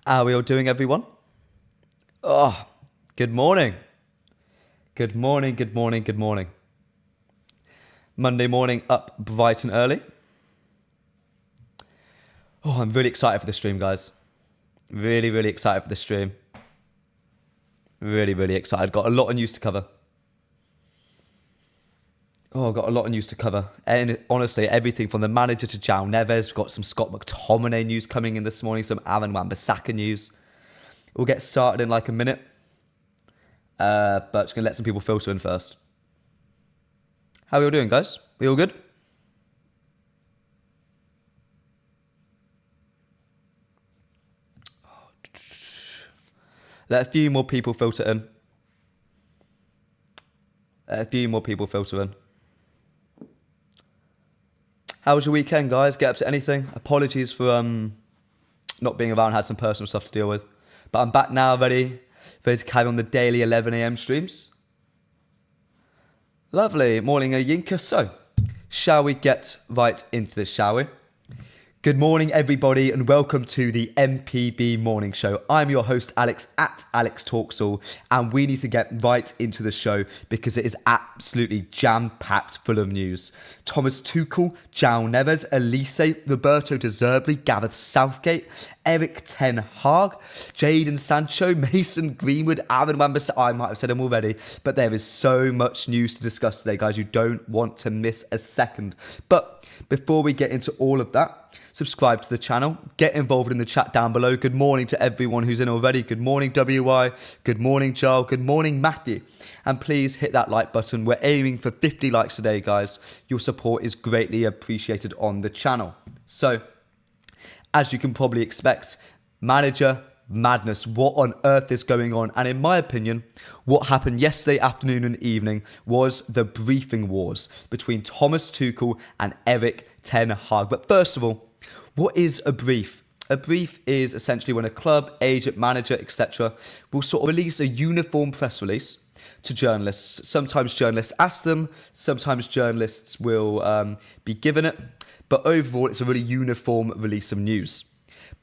How are we all doing, everyone? Oh, good morning. Good morning, good morning, good morning. Monday morning, up bright and early. Oh, I'm really excited for the stream, guys. Really, really excited for the stream. Really, really excited. Got a lot of news to cover. Got a lot of news to cover. And honestly, everything from the manager to Joao Neves. We've got some Scott McTominay news coming in this morning, some Aaron Wan-Bissaka news. We'll get started in like a minute. But just going to let some people filter in first. How are we all doing, guys? We all good? Let a few more people filter in. How was your weekend, guys? Get up to anything? Apologies for not being around. Had some personal stuff to deal with. But I'm back now, ready to carry on the daily 11 a.m. streams. Lovely. Morning, Yinka. So, shall we get right into this, shall we? Good morning, everybody, and welcome to the MPB Morning Show. I'm your host, Alex, at Alex Talksall, and we need to get right into the show because it is absolutely jam-packed full of news. Thomas Tuchel, Joao Neves, Elise, Roberto De Zerbi, Gareth Southgate, Eric Ten Hag, Jadon Sancho, Mason Greenwood, Aaron Wan-Bissaka. I might have said them already, but there is so much news to discuss today, guys. You don't want to miss a second. But before we get into all of that, subscribe to the channel, get involved in the chat down below. Good morning to everyone who's in already. Good morning, WY. Good morning, Joel. Good morning, Matthew. And please hit that like button. We're aiming for 50 likes today, guys. Your support is greatly appreciated on the channel. So, as you can probably expect, manager madness. What on earth is going on? And in my opinion, what happened yesterday afternoon and evening was the briefing wars between Thomas Tuchel and Eric Ten Hag. But first of all, what is a brief? A brief is essentially when a club, agent, manager, etc. will sort of release a uniform press release to journalists. Sometimes journalists ask them, sometimes journalists will be given it. But overall, it's a really uniform release of news.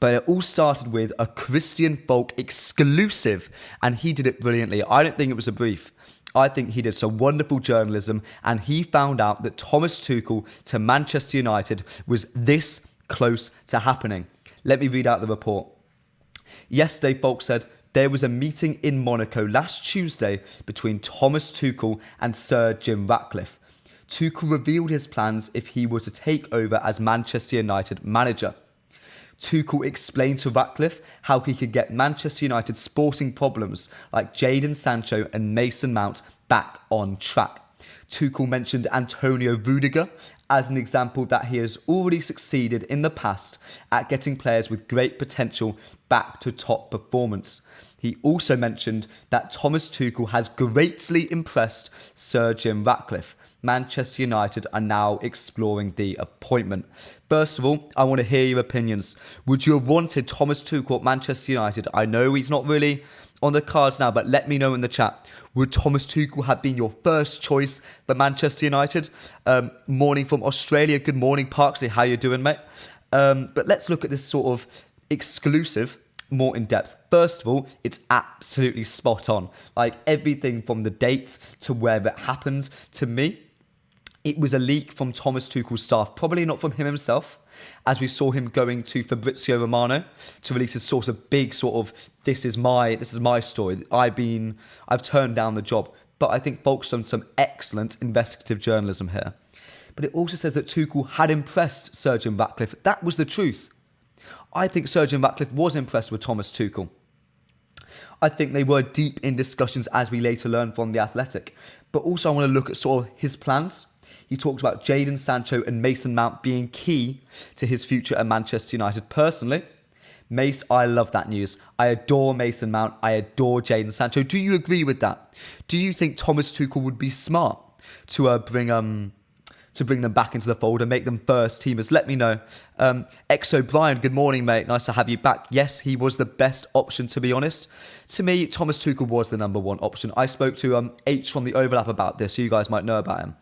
But it all started with a Christian Folk exclusive, and he did it brilliantly. I don't think it was a brief. I think he did some wonderful journalism, and he found out that Thomas Tuchel to Manchester United was this close to happening. Let me read out the report. Yesterday, Folk said, there was a meeting in Monaco last Tuesday between Thomas Tuchel and Sir Jim Ratcliffe. Tuchel revealed his plans if he were to take over as Manchester United manager. Tuchel explained to Ratcliffe how he could get Manchester United's sporting problems like Jadon Sancho and Mason Mount back on track. Tuchel mentioned Antonio Rudiger as an example that he has already succeeded in the past at getting players with great potential back to top performance. He also mentioned that Thomas Tuchel has greatly impressed Sir Jim Ratcliffe. Manchester United are now exploring the appointment. First of all, I want to hear your opinions. Would you have wanted Thomas Tuchel at Manchester United? I know he's not really on the cards now, but let me know in the chat. Would Thomas Tuchel have been your first choice for Manchester United? Morning from Australia. Good morning, Parksley. How you doing, mate? But let's look at this sort of exclusive more in depth. First of all, it's absolutely spot on. Like everything from the dates to where it happened, to me, it was a leak from Thomas Tuchel's staff, probably not from him himself, as we saw him going to Fabrizio Romano to release his sort of big sort of, this is my story. I've turned down the job. But I think Folk's done some excellent investigative journalism here. But it also says that Tuchel had impressed Sir Jim Ratcliffe. That was the truth. I think Sir Jim Ratcliffe was impressed with Thomas Tuchel. I think they were deep in discussions, as we later learned from The Athletic. But also I want to look at sort of his plans. He talked about Jadon Sancho and Mason Mount being key to his future at Manchester United. Personally, I love that news. I adore Mason Mount. I adore Jadon Sancho. Do you agree with that? Do you think Thomas Tuchel would be smart to bring them back into the fold and make them first teamers? Let me know. X O'Brien, good morning, mate. Nice to have you back. Yes, he was the best option, to be honest. To me, Thomas Tuchel was the number one option. I spoke to H from the Overlap about this, so you guys might know about him.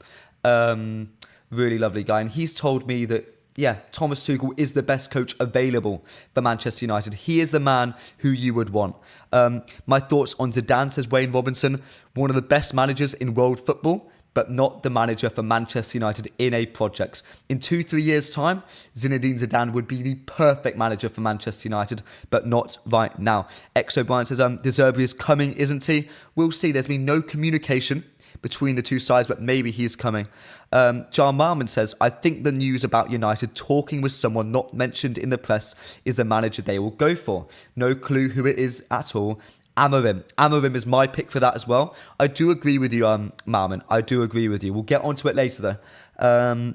Really lovely guy. And he's told me that yeah, Thomas Tuchel is the best coach available for Manchester United. He is the man who you would want. My thoughts on Zidane, says Wayne Robinson, one of the best managers in world football, but not the manager for Manchester United in a project. In 2-3 years' time, Zinedine Zidane would be the perfect manager for Manchester United, but not right now. Exo Brian says, Zerbi is coming, isn't he? We'll see. There's been no communication between the two sides, but maybe he's coming. John Marmon says, I think the news about United talking with someone not mentioned in the press is the manager they will go for. No clue who it is at all. Amorim is my pick for that as well. I do agree with you, Marmon. I do agree with you. We'll get onto it later though.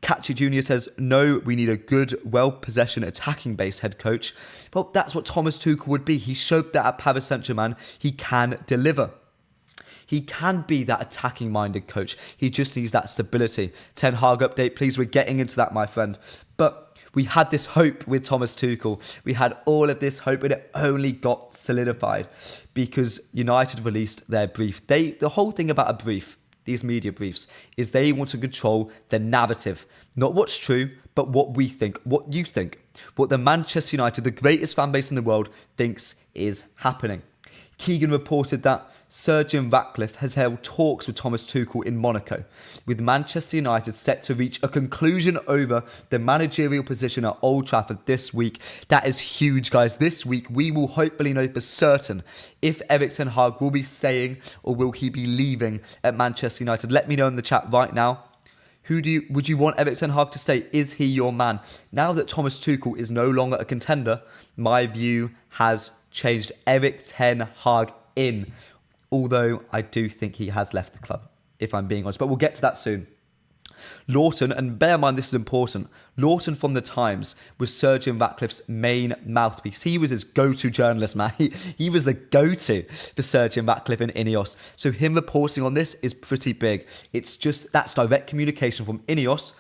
Catchy Jr. says, no, we need a good, well-possession, attacking-based head coach. Well, that's what Thomas Tuchel would be. He showed that at Paris Saint-Germain. He can deliver. He can be that attacking-minded coach. He just needs that stability. Ten Hag update, please. We're getting into that, my friend. But we had this hope with Thomas Tuchel. We had all of this hope, and it only got solidified because United released their brief. The whole thing about a brief, these media briefs, is they want to control the narrative. Not what's true, but what we think, what you think, what the Manchester United, the greatest fan base in the world, thinks is happening. Keegan reported that Sir Jim Ratcliffe has held talks with Thomas Tuchel in Monaco, with Manchester United set to reach a conclusion over the managerial position at Old Trafford this week. That is huge, guys. This week, we will hopefully know for certain if Erik ten Hag will be staying or will he be leaving at Manchester United. Let me know in the chat right now. Would you want Erik ten Hag to stay? Is he your man? Now that Thomas Tuchel is no longer a contender, my view has changed. Erik ten Hag in. Although I do think he has left the club, if I'm being honest. But we'll get to that soon. Lawton, and bear in mind this is important, Lawton from The Times was Sir Jim Ratcliffe's main mouthpiece. He was his go-to journalist, man. He was the go-to for Sir Jim Ratcliffe in INEOS. So him reporting on this is pretty big. It's just, that's direct communication from INEOS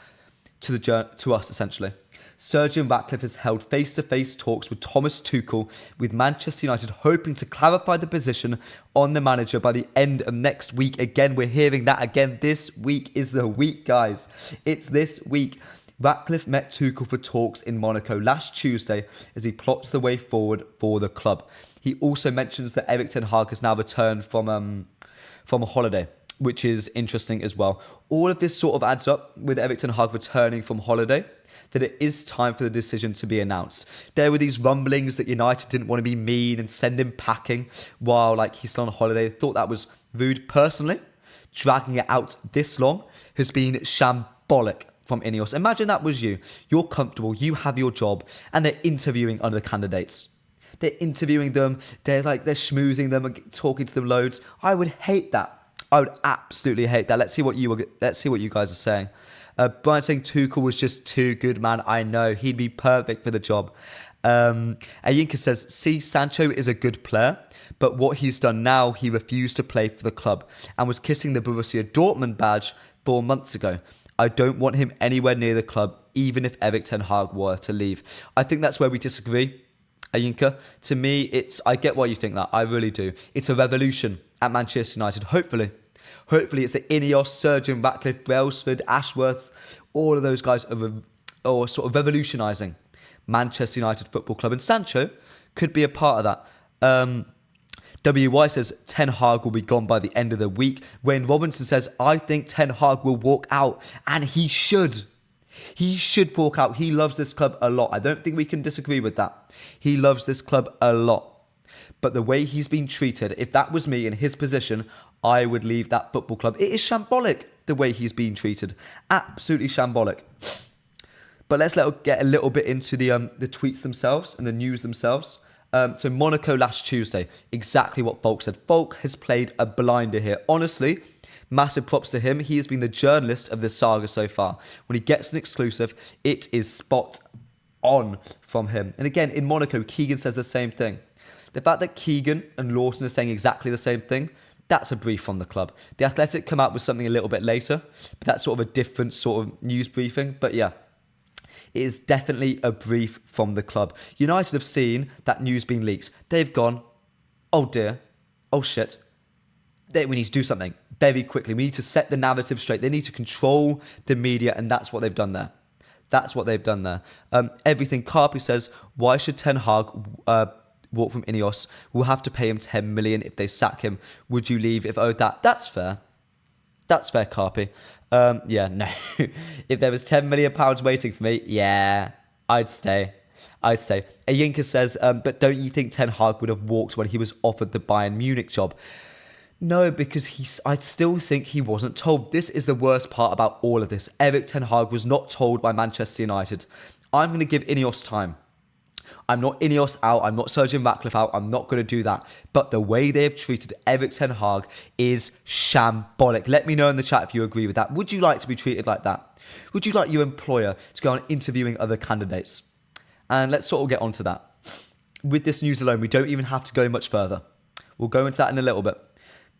to us, essentially. Sir Jim Ratcliffe has held face-to-face talks with Thomas Tuchel, with Manchester United hoping to clarify the position on the manager by the end of next week. Again, we're hearing that again. This week is the week, guys. It's this week. Ratcliffe met Tuchel for talks in Monaco last Tuesday as he plots the way forward for the club. He also mentions that Erik ten Hag has now returned from a holiday, which is interesting as well. All of this sort of adds up with Erik ten Hag returning from holiday, that it is time for the decision to be announced. There were these rumblings that United didn't want to be mean and send him packing while he's still on holiday. I thought that was rude. Personally, dragging it out this long has been shambolic from INEOS. Imagine that was you. You're comfortable, you have your job, and they're interviewing other candidates. They're interviewing them, they're schmoozing them and talking to them loads. I would hate that. I would absolutely hate that. Let's see what you guys are saying. Brian saying Tuchel was just too good, man. I know. He'd be perfect for the job. Ayinka says, see, Sancho is a good player, but what he's done now, he refused to play for the club and was kissing the Borussia Dortmund badge 4 months ago. I don't want him anywhere near the club, even if Erik ten Hag were to leave. I think that's where we disagree, Ayinka. To me, I get why you think that. I really do. It's a revolution at Manchester United, hopefully. Hopefully it's the INEOS, Sir Jim Ratcliffe, Brailsford, Ashworth, all of those guys are sort of revolutionising Manchester United Football Club. And Sancho could be a part of that. WY says ten Hag will be gone by the end of the week. Wayne Robinson says, I think ten Hag will walk out, and he should. He should walk out. He loves this club a lot. I don't think we can disagree with that. He loves this club a lot. But the way he's been treated, if that was me in his position, I would leave that football club. It is shambolic, the way he's been treated. Absolutely shambolic. But let's get a little bit into the tweets themselves and the news themselves. So Monaco last Tuesday, exactly what Volk said. Volk has played a blinder here. Honestly, massive props to him. He has been the journalist of this saga so far. When he gets an exclusive, it is spot on from him. And again, in Monaco, Keegan says the same thing. The fact that Keegan and Lawson are saying exactly the same thing, that's a brief from the club. The Athletic come out with something a little bit later, but that's sort of a different sort of news briefing. But yeah, it is definitely a brief from the club. United have seen that news being leaked. They've gone, oh dear, oh shit. We need to do something very quickly. We need to set the narrative straight. They need to control the media, and that's what they've done there. That's what they've done there. Everything. Carpi says, why should Ten Hag walk from INEOS? We'll have to pay him 10 million if they sack him. Would you leave if owed that? That's fair. That's fair, Carpi. Yeah, no. If there was £10 million waiting for me, yeah, I'd stay. Ayinka says, but don't you think Ten Hag would have walked when he was offered the Bayern Munich job? No, because I still think he wasn't told. This is the worst part about all of this. Erik Ten Hag was not told by Manchester United. I'm going to give INEOS time. I'm not INEOS out. I'm not Sergeant Ratcliffe out. I'm not going to do that. But the way they've treated Erik Ten Hag is shambolic. Let me know in the chat if you agree with that. Would you like to be treated like that? Would you like your employer to go on interviewing other candidates? And let's sort of get onto that. With this news alone, we don't even have to go much further. We'll go into that in a little bit.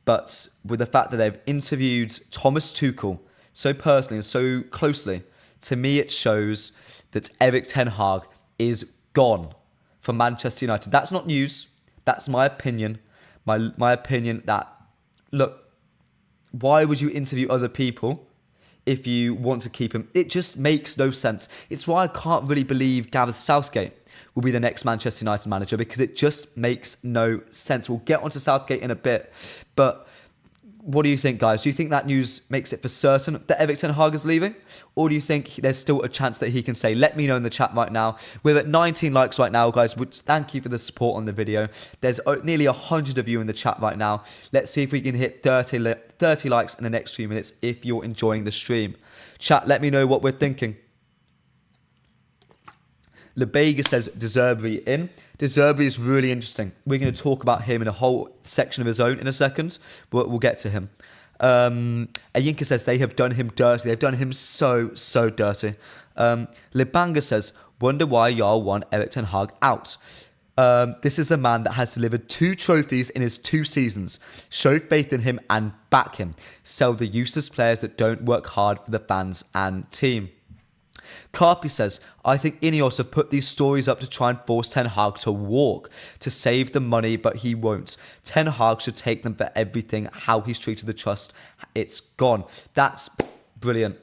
But with the fact that they've interviewed Thomas Tuchel so personally and so closely, to me it shows that Erik Ten Hag is gone from Manchester United. That's not news. That's my opinion. My opinion that, look, why would you interview other people if you want to keep him? It just makes no sense. It's why I can't really believe Gareth Southgate will be the next Manchester United manager, because it just makes no sense. We'll get onto Southgate in a bit, but what do you think, guys? Do you think that news makes it for certain that Erik Ten Hag is leaving? Or do you think there's still a chance that he can say? Let me know in the chat right now. We're at 19 likes right now, guys. Thank you for the support on the video. There's nearly 100 of you in the chat right now. Let's see if we can hit 30 likes in the next few minutes if you're enjoying the stream. Chat, let me know what we're thinking. Lebega says Zerbi in. Zerbi is really interesting. We're going to talk about him in a whole section of his own in a second, but we'll get to him. Ayinka says they have done him dirty. They've done him so dirty. Libanga says, wonder why y'all want Erik Ten Hag out. This is the man that has delivered 2 trophies in his 2 seasons. Show faith in him and back him. Sell the useless players that don't work hard for the fans and team. Carpi says, I think INEOS have put these stories up to try and force Ten Hag to walk, to save the money, but he won't. Ten Hag should take them for everything, how he's treated the trust. It's gone. That's brilliant.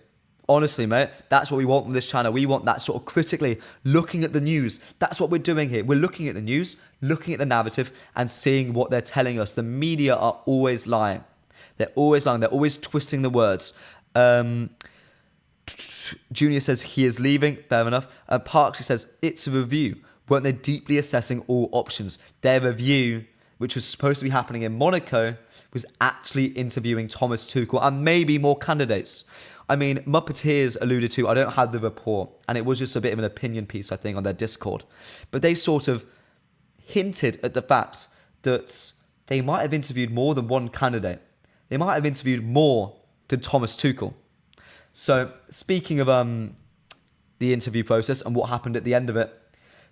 Honestly, mate, that's what we want from this channel. We want that sort of critically looking at the news. That's what we're doing here. We're looking at the news, looking at the narrative, and seeing what they're telling us. The media are always lying. They're always lying. They're always twisting the words. Junior says he is leaving. Fair enough. Parks says it's a review. Weren't they deeply assessing all options? Their review, which was supposed to be happening in Monaco, was actually interviewing Thomas Tuchel and maybe more candidates. I mean, Muppeteers alluded to, I don't have the report, and it was just a bit of an opinion piece, I think, on their Discord. But they sort of hinted at the fact that they might have interviewed more than one candidate. They might have interviewed more than Thomas Tuchel. So, speaking of the interview process and what happened at the end of it,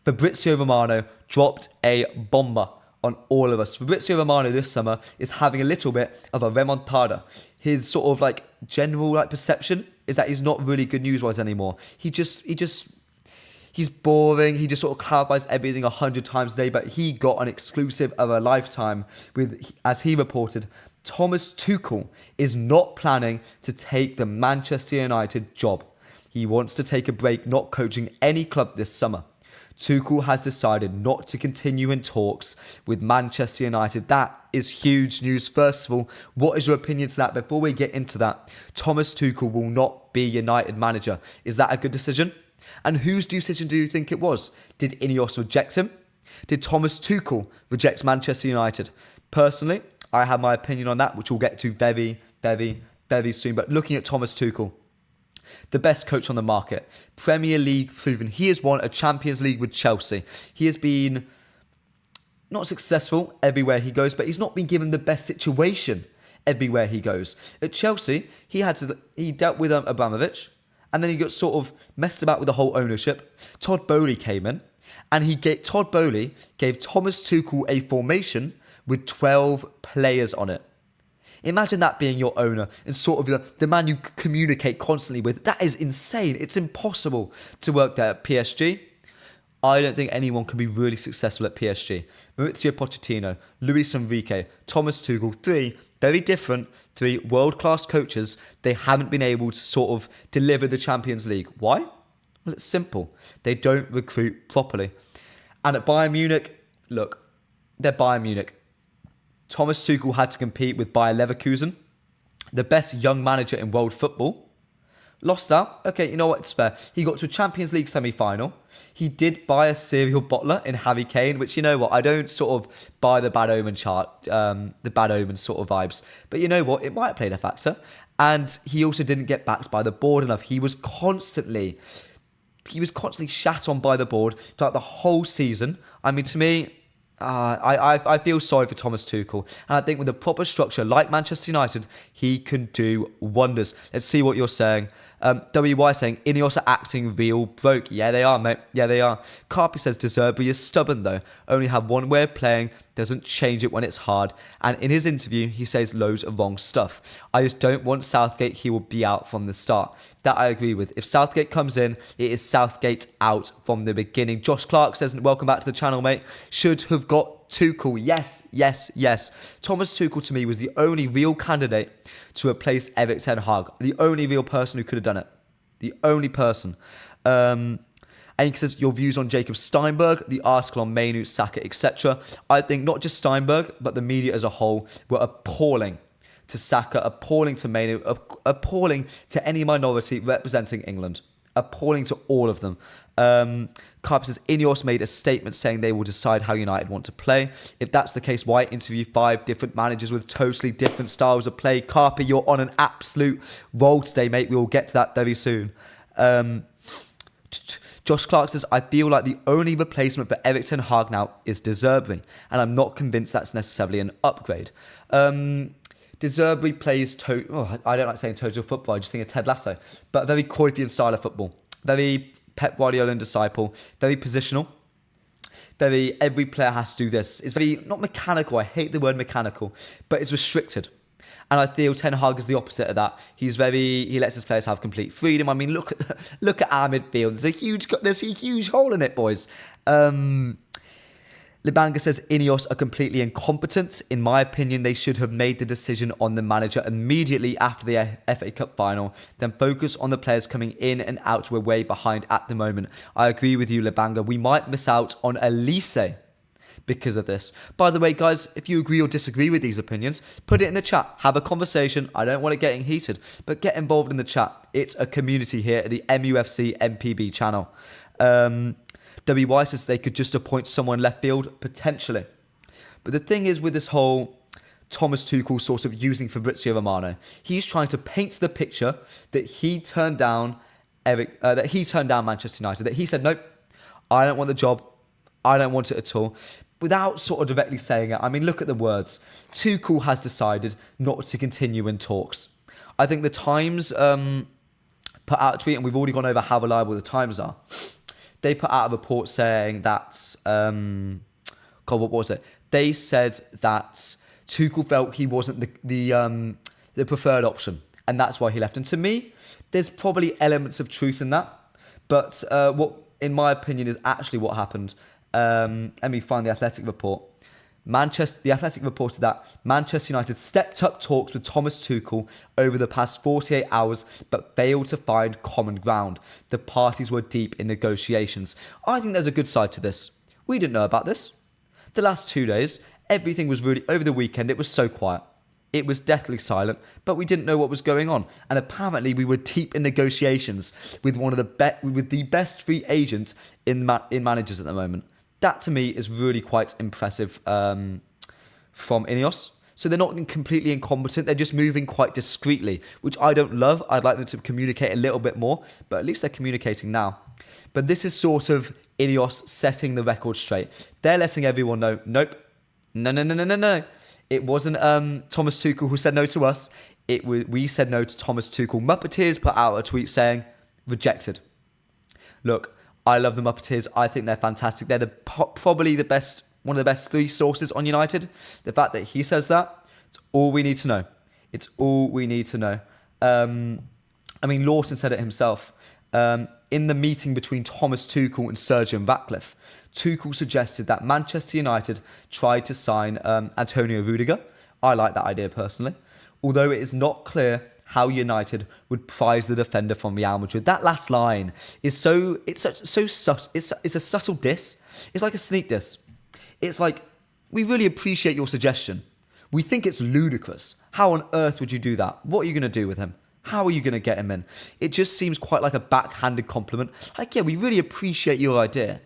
Fabrizio Romano dropped a bomber on all of us. Fabrizio Romano this summer is having a little bit of a remontada. His sort of like general like perception is that he's not really good news-wise anymore. He's boring. He just sort of clarifies everything 100 times a day, but he got an exclusive of a lifetime with, as he reported, Thomas Tuchel is not planning to take the Manchester United job. He wants to take a break, not coaching any club this summer. Tuchel has decided not to continue in talks with Manchester United. That is huge news. First of all, what is your opinion to that? Before we get into that, Thomas Tuchel will not be United manager. Is that a good decision? And whose decision do you think it was? Did INEOS reject him? Did Thomas Tuchel reject Manchester United? Personally, I have my opinion on that, which we'll get to very, very, very soon. But looking at Thomas Tuchel, the best coach on the market, Premier League proven. He has won a Champions League with Chelsea. He has been not successful everywhere he goes, but he's not been given the best situation everywhere he goes. At Chelsea, he dealt with Abramovich, and then he got sort of messed about with the whole ownership. Todd Boehly came in, and Todd Boehly gave Thomas Tuchel a formation with 12 players on it. Imagine that being your owner and sort of the man you communicate constantly with. That is insane. It's impossible to work there at PSG. I don't think anyone can be really successful at PSG. Maurizio Pochettino, Luis Enrique, Thomas Tuchel, 3 very different, 3 world-class coaches. They haven't been able to sort of deliver the Champions League. Why? Well, it's simple. They don't recruit properly. And at Bayern Munich, look, they're Bayern Munich. Thomas Tuchel had to compete with Bayer Leverkusen, the best young manager in world football. Lost out. Okay, you know what? It's fair. He got to a Champions League semi-final. He did buy a serial bottler in Harry Kane, which, you know what? I don't sort of buy the bad omen the bad omen sort of vibes. But you know what? It might have played a factor. And he also didn't get backed by the board enough. He was constantly shat on by the board throughout the whole season. I mean, to me, I feel sorry for Thomas Tuchel. And I think with a proper structure like Manchester United, he can do wonders. Let's see what you're saying. WY saying, INEOS are acting real broke. Yeah, they are, mate. Yeah, they are. Carpi says, Zerbi is stubborn, though. Only have one way of playing. Doesn't change it when it's hard. And in his interview, he says loads of wrong stuff. I just don't want Southgate. He will be out from the start. That I agree with. If Southgate comes in, it is Southgate out from the beginning. Josh Clark says, welcome back to the channel, mate. Should have got Tuchel. Yes, yes, yes. Thomas Tuchel, to me, was the only real candidate to replace Erik ten Hag. The only real person who could have done it. The only person. And he says, your views on Jacob Steinberg, the article on Mainu, Saka, etc. I think not just Steinberg, but the media as a whole were appalling to Saka, appalling to Mainu, appalling to any minority representing England. Appalling to all of them. Carper says, INEOS made a statement saying they will decide how United want to play. If that's the case, why interview 5 different managers with totally different styles of play? Carper, you're on an absolute roll today, mate. We will get to that very soon. Josh Clark says, I feel like the only replacement for Erik ten Hag now is Zerbi, and I'm not convinced that's necessarily an upgrade. Zerbi plays, I don't like saying total football, I just think of Ted Lasso, but very Cruyffian style of football. Very Pep Guardiola disciple, very positional. Very, every player has to do this. It's very, not mechanical, I hate the word mechanical, but it's restricted. And I feel Ten Hag is the opposite of that. He lets his players have complete freedom. I mean, look at our midfield. There's a huge hole in it, boys. Libanga says, INEOS are completely incompetent. In my opinion, they should have made the decision on the manager immediately after the FA Cup final, then focus on the players coming in and out. We're way behind at the moment. I agree with you, Libanga. We might miss out on Elise because of this. By the way, guys, if you agree or disagree with these opinions, put it in the chat. Have a conversation. I don't want it getting heated, but get involved in the chat. It's a community here at the MUFC MPB channel. WY says they could just appoint someone left field, potentially. But the thing is with this whole Thomas Tuchel sort of using Fabrizio Romano, he's trying to paint the picture that he turned down Manchester United, that he said, nope, I don't want the job. I don't want it at all. Without sort of directly saying it, I mean, look at the words. Tuchel has decided not to continue in talks. I think the Times put out a tweet, and we've already gone over how reliable the Times are. They put out a report saying that, what was it? They said that Tuchel felt he wasn't the preferred option, and that's why he left. And to me, there's probably elements of truth in that. But what, in my opinion, is actually what happened. Let me find the Athletic report. The Athletic reported that Manchester United stepped up talks with Thomas Tuchel over the past 48 hours, but failed to find common ground. The parties were deep in negotiations. I think there's a good side to this. We didn't know about this. The last 2 days, everything was really, over the weekend, it was so quiet. It was deathly silent, but we didn't know what was going on. And apparently we were deep in negotiations with one of the best free agents in managers at the moment. That to me is really quite impressive from INEOS. So they're not completely incompetent. They're just moving quite discreetly, which I don't love. I'd like them to communicate a little bit more, but at least they're communicating now. But this is sort of INEOS setting the record straight. They're letting everyone know, nope, no. It wasn't Thomas Tuchel who said no to us. We said no to Thomas Tuchel. Muppeteers put out a tweet saying, rejected. Look, I love the Muppeteers. I think they're fantastic. They're probably one of the best 3 sources on United. The fact that he says that, it's all we need to know. It's all we need to know. I mean, Lawson said it himself. In the meeting between Thomas Tuchel and Sir Jim Ratcliffe, Tuchel suggested that Manchester United tried to sign Antonio Rudiger. I like that idea personally. Although it is not clear how United would prize the defender from Real Madrid. That last line is it's a subtle diss. It's like a sneak diss. It's like, we really appreciate your suggestion. We think it's ludicrous. How on earth would you do that? What are you going to do with him? How are you going to get him in? It just seems quite like a backhanded compliment. Like, yeah, we really appreciate your idea,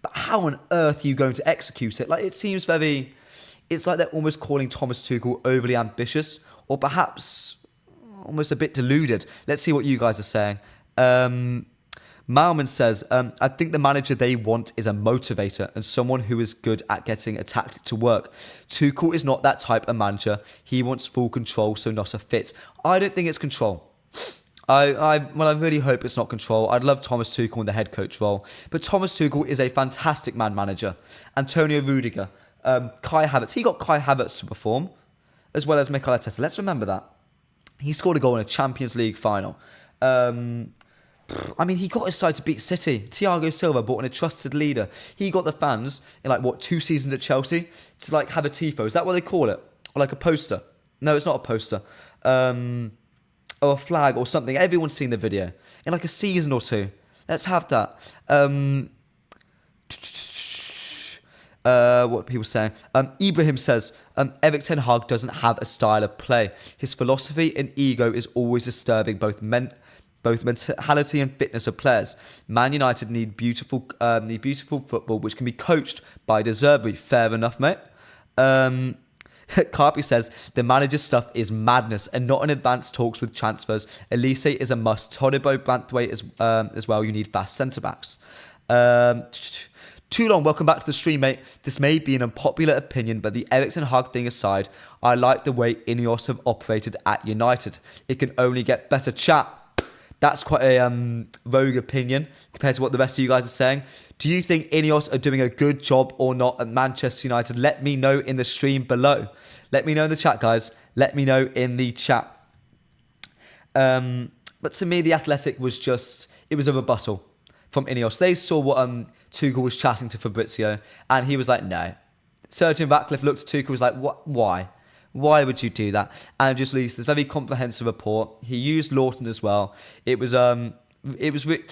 but how on earth are you going to execute it? Like, it seems it's like they're almost calling Thomas Tuchel overly ambitious, or perhaps almost a bit deluded. Let's see what you guys are saying. Malman says, I think the manager they want is a motivator and someone who is good at getting a tactic to work. Tuchel is not that type of manager. He wants full control, so not a fit. I don't think it's control. I really hope it's not control. I'd love Thomas Tuchel in the head coach role. But Thomas Tuchel is a fantastic man manager. Antonio Rudiger, Kai Havertz. He got Kai Havertz to perform, as well as Mikel Arteta. Let's remember that. He scored a goal in a Champions League final. He got his side to beat City. Thiago Silva brought in a trusted leader. He got the fans in 2 seasons at Chelsea to have a tifo. Is that what they call it? Or like a poster? No, it's not a poster. Or a flag or something. Everyone's seen the video. In like a season or 2. Let's have that. What people saying? Ibrahim says, Erik ten Hag doesn't have a style of play. His philosophy and ego is always disturbing both mentality and fitness of players. Man United need beautiful football, which can be coached by Zerbi. Fair enough, mate. Carpi says, the manager's stuff is madness and not in advanced talks with transfers. Elise is a must. Todibo, Branthwaite as well. You need fast centre-backs. Too long, welcome back to the stream, mate. This may be an unpopular opinion, but the Erik ten Hag thing aside, I like the way INEOS have operated at United. It can only get better. Chat. That's quite a rogue opinion compared to what the rest of you guys are saying. Do you think INEOS are doing a good job or not at Manchester United? Let me know in the stream below. Let me know in the chat, guys. Let me know in the chat. But to me, the Athletic was it was a rebuttal from INEOS. They saw what Tuchel was chatting to Fabrizio, and he was like, no. Sergeant Ratcliffe looked at Tuchel, was like, what? Why? Why would you do that? And just released this very comprehensive report. He used Lawton as well. It was to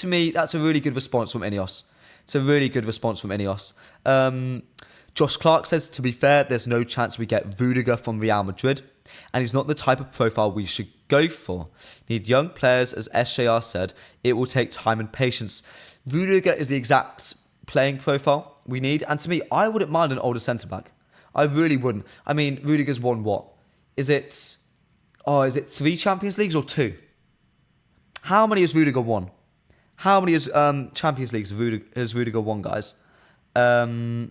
me, that's a really good response from INEOS. It's a really good response from INEOS. Josh Clark says, to be fair, there's no chance we get Rudiger from Real Madrid, and he's not the type of profile we should go for. Need young players, as SJR said. It will take time and patience. Rudiger is the exact playing profile we need, and to me, I wouldn't mind an older centre-back. I really wouldn't. I mean, Rudiger's won what? Is it 3 Champions Leagues or 2? How many has Rudiger won? How many Champions Leagues has Rudiger won, guys? WY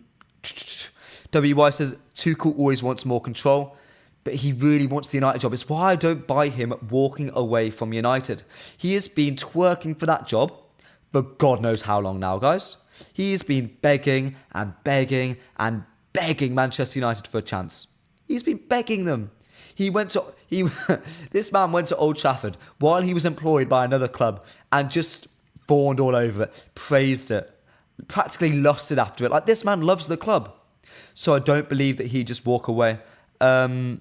says, Tuchel always wants more control, but he really wants the United job. It's why I don't buy him walking away from United. He has been twerking for that job for God knows how long now, guys. He has been begging and begging and begging Manchester United for a chance. He's been begging them. This man went to Old Trafford while he was employed by another club and just fawned all over it, praised it, practically lusted after it. Like, this man loves the club. So I don't believe that he just walk away. INEOS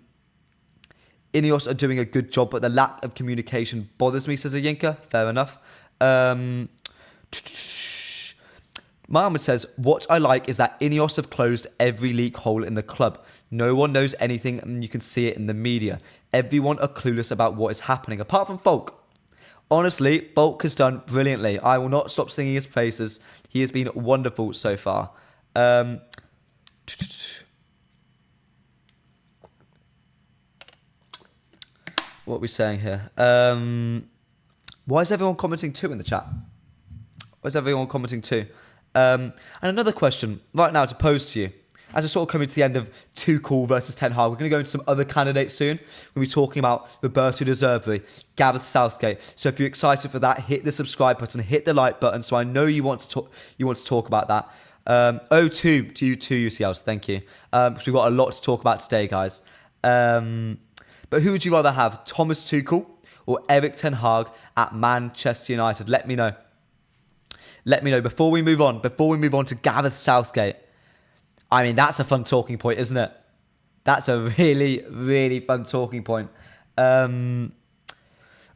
are doing a good job, but the lack of communication bothers me, says Ayinka. Fair enough. Mohammed says, what I like is that INEOS have closed every leak hole in the club. No one knows anything and you can see it in the media. Everyone are clueless about what is happening, apart from Folk. Honestly, Folk has done brilliantly. I will not stop singing his praises. He has been wonderful so far. What are we saying here? Why is everyone commenting 2 in the chat? Why is everyone commenting 2? And another question right now to pose to you. As we're sort of coming to the end of Tuchel versus Ten Hag, we're going to go into some other candidates soon. We'll be talking about Roberto De Zerbi, Gareth Southgate. So if you're excited for that, hit the subscribe button, hit the like button. So I know you want to talk about that. To you two UCLs, thank you. Because we've got a lot to talk about today, guys. But who would you rather have, Thomas Tuchel or Erik ten Hag at Manchester United? Let me know. Let me know before we move on. Before we move on to Gareth Southgate. I mean, that's a fun talking point, isn't it? That's a really, really fun talking point.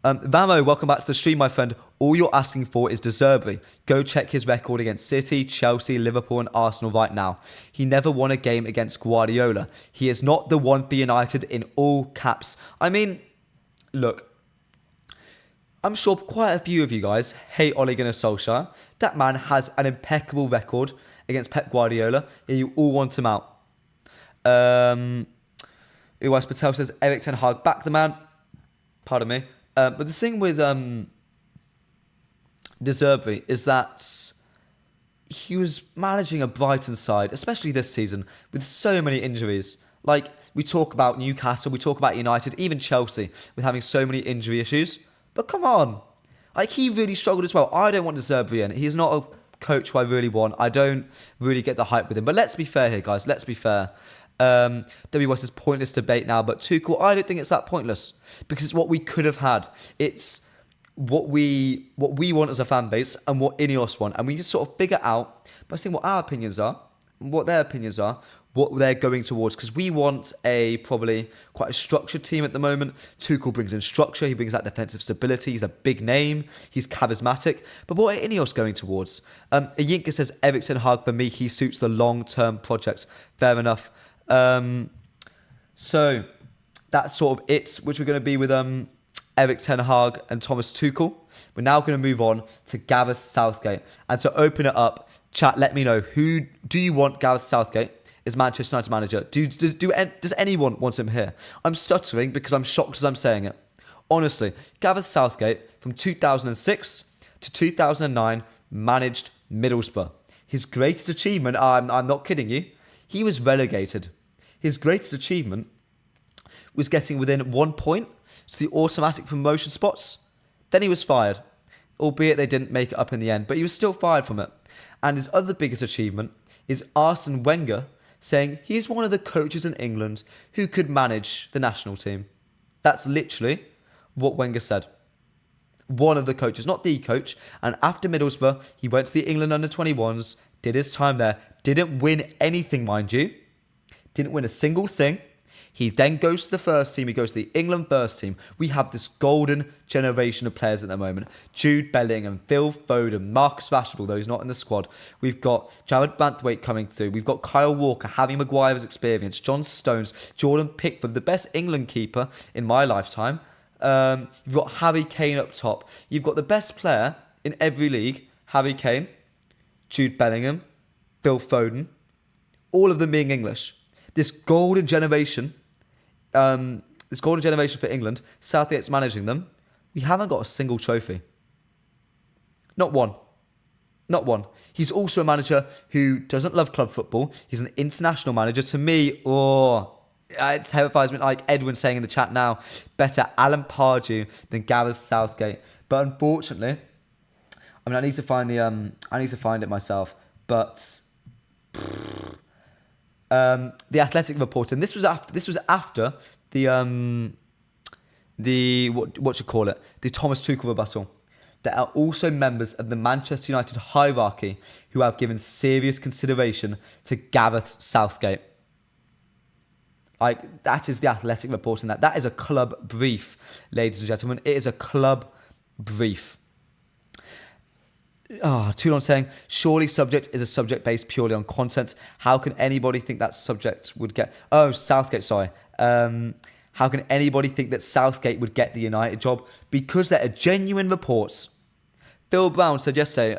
Vamo, welcome back to the stream, my friend. All you're asking for is Zerbi. Go check his record against City, Chelsea, Liverpool and Arsenal right now. He never won a game against Guardiola. He is not the one for United in all caps. I mean, look, I'm sure quite a few of you guys hate Ole Gunnar Solskjaer. That man has an impeccable record against Pep Guardiola, and you all want him out. Uwais Patel says, Erik Ten Hag, back the man. Pardon me. But the thing with Zerbi is that he was managing a Brighton side, especially this season, with so many injuries. Like, we talk about Newcastle, we talk about United, even Chelsea, with having so many injury issues. But come on. Like, he really struggled as well. I don't want Zerbi in. He's not a coach who I really want. I don't really get the hype with him. But let's be fair here, guys. Let's be fair. WS is pointless debate now, but Tuchel, I don't think it's that pointless because it's what we could have had. It's what we want as a fan base and what INEOS want, and we just sort of figure out by seeing what our opinions are, what their opinions are, what they're going towards, because we want probably quite a structured team at the moment. Tuchel brings in structure, he brings that defensive stability, he's a big name, he's charismatic, but what are INEOS going towards? Ayinka says, Erik Ten Hag, for me, he suits the long-term project. Fair enough. So that's sort of it, which we're going to be with Erik Ten Hag and Thomas Tuchel. We're now going to move on to Gareth Southgate. And to open it up, chat, let me know, who do you want Gareth Southgate as Manchester United manager? Does anyone want him here? I'm stuttering because I'm shocked as I'm saying it. Honestly, Gareth Southgate from 2006 to 2009 managed Middlesbrough. His greatest achievement, I'm not kidding you, he was relegated. His greatest achievement was getting within 1 point to the automatic promotion spots. Then he was fired, albeit they didn't make it up in the end, but he was still fired from it. And his other biggest achievement is Arsene Wenger saying he's one of the coaches in England who could manage the national team. That's literally what Wenger said. One of the coaches, not the coach. And after Middlesbrough, he went to the England under-21s, did his time there, didn't win anything, mind you. Didn't win a single thing. He then goes to the first team. He goes to the England first team. We have this golden generation of players at the moment. Jude Bellingham, Phil Foden, Marcus Rashford, although he's not in the squad. We've got Jared Banthwaite coming through. We've got Kyle Walker, Harry Maguire's experience, John Stones, Jordan Pickford, the best England keeper in my lifetime. You've got Harry Kane up top. You've got the best player in every league, Harry Kane, Jude Bellingham, Phil Foden, all of them being English. This golden generation for England, Southgate's managing them. We haven't got a single trophy. Not one. Not one. He's also a manager who doesn't love club football. He's an international manager. To me, it terrifies me. Like Edwin saying in the chat now, better Alan Pardew than Gareth Southgate. But unfortunately, I mean, I need to find it myself. But the Athletic report, and this was after the Thomas Tuchel rebuttal. There are also members of the Manchester United hierarchy who have given serious consideration to Gareth Southgate. Like, that is the Athletic reporting that. That is a club brief, ladies and gentlemen. It is a club brief. Toulon saying, surely subject is a subject based purely on content. How can anybody think that subject would get... Southgate, sorry. How can anybody think that Southgate would get the United job? Because there are genuine reports. Phil Brown said yesterday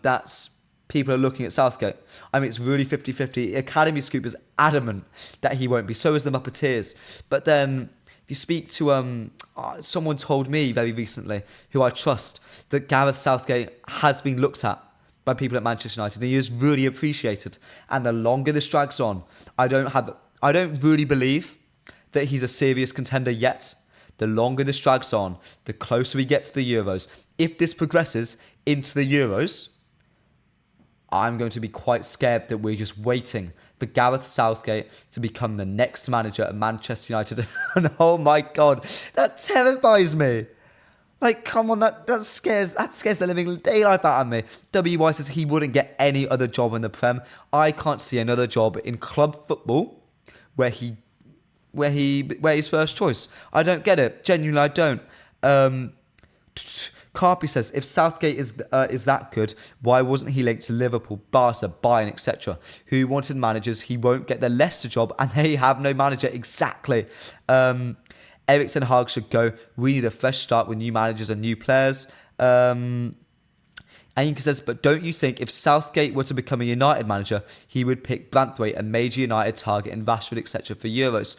that people are looking at Southgate. I mean, it's really 50-50. Academy Scoop is adamant that he won't be. So is the Muppeteers. But then, if you speak to... someone told me very recently, who I trust, that Gareth Southgate has been looked at by people at Manchester United, and he is really appreciated. And the longer this drags on, I don't really believe that he's a serious contender yet. The longer this drags on, the closer we get to the Euros. If this progresses into the Euros, I'm going to be quite scared that we're just waiting for Gareth Southgate to become the next manager at Manchester United. And oh my God, that terrifies me. Like, come on, that scares the living daylight out of me. WY says he wouldn't get any other job in the Prem. I can't see another job in club football where he's first choice. I don't get it. Genuinely, I don't. Carpi says, if Southgate is that good, why wasn't he linked to Liverpool, Barca, Bayern, etc.? Who wanted managers? He won't get the Leicester job, and they have no manager. Exactly. Erik ten Hag should go. We need a fresh start with new managers and new players. Anka says, but don't you think if Southgate were to become a United manager, he would pick Branthwaite, a major United target, in Rashford, etc. for Euros?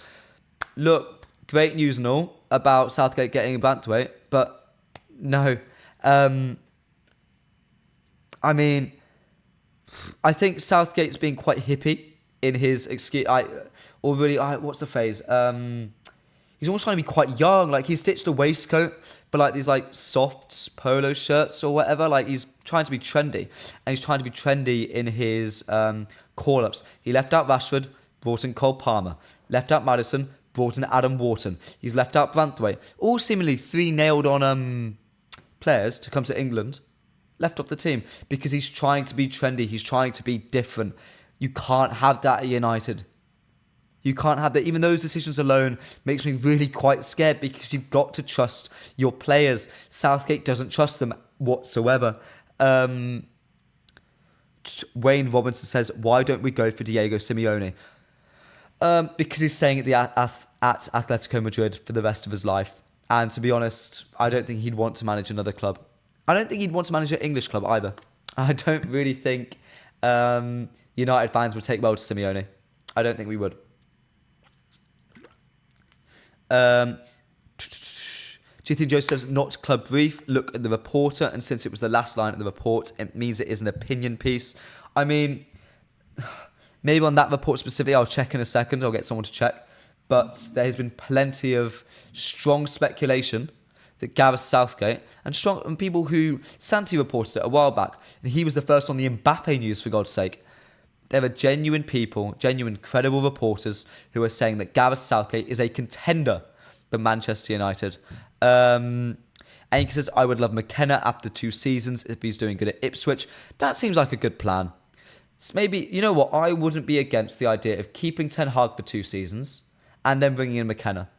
Look, great news and all about Southgate getting Branthwaite, but no. I mean, I think Southgate's being quite hippie in his excuse. What's the phrase? He's almost trying to be quite young. Like, he's stitched a waistcoat for like these like soft polo shirts or whatever. Like, he's trying to be trendy, and he's trying to be trendy in his call-ups. He left out Rashford, brought in Cole Palmer. Left out Maddison, brought in Adam Wharton. He's left out Branthwaite. All seemingly 3 nailed-on players to come to England, left off the team because he's trying to be trendy. He's trying to be different. You can't have that at United. You can't have that. Even those decisions alone makes me really quite scared because you've got to trust your players. Southgate doesn't trust them whatsoever. Wayne Robinson says, why don't we go for Diego Simeone? Because he's staying at Atletico Madrid for the rest of his life. And to be honest, I don't think he'd want to manage another club. I don't think he'd want to manage an English club either. I don't really think United fans would take well to Simeone. I don't think we would. Jithin Joe says, not club brief. Look at the reporter. And since it was the last line of the report, it means it is an opinion piece. I mean, maybe on that report specifically, I'll check in a second. I'll get someone to check. But there has been plenty of strong speculation that Gareth Southgate and people who Santi reported it a while back, and he was the first on the Mbappe news, for God's sake. There are genuine people, genuine credible reporters who are saying that Gareth Southgate is a contender for Manchester United. And he says, I would love McKenna after 2 seasons if he's doing good at Ipswich. That seems like a good plan. So maybe, you know what, I wouldn't be against the idea of keeping Ten Hag for 2 seasons and then bringing in McKenna.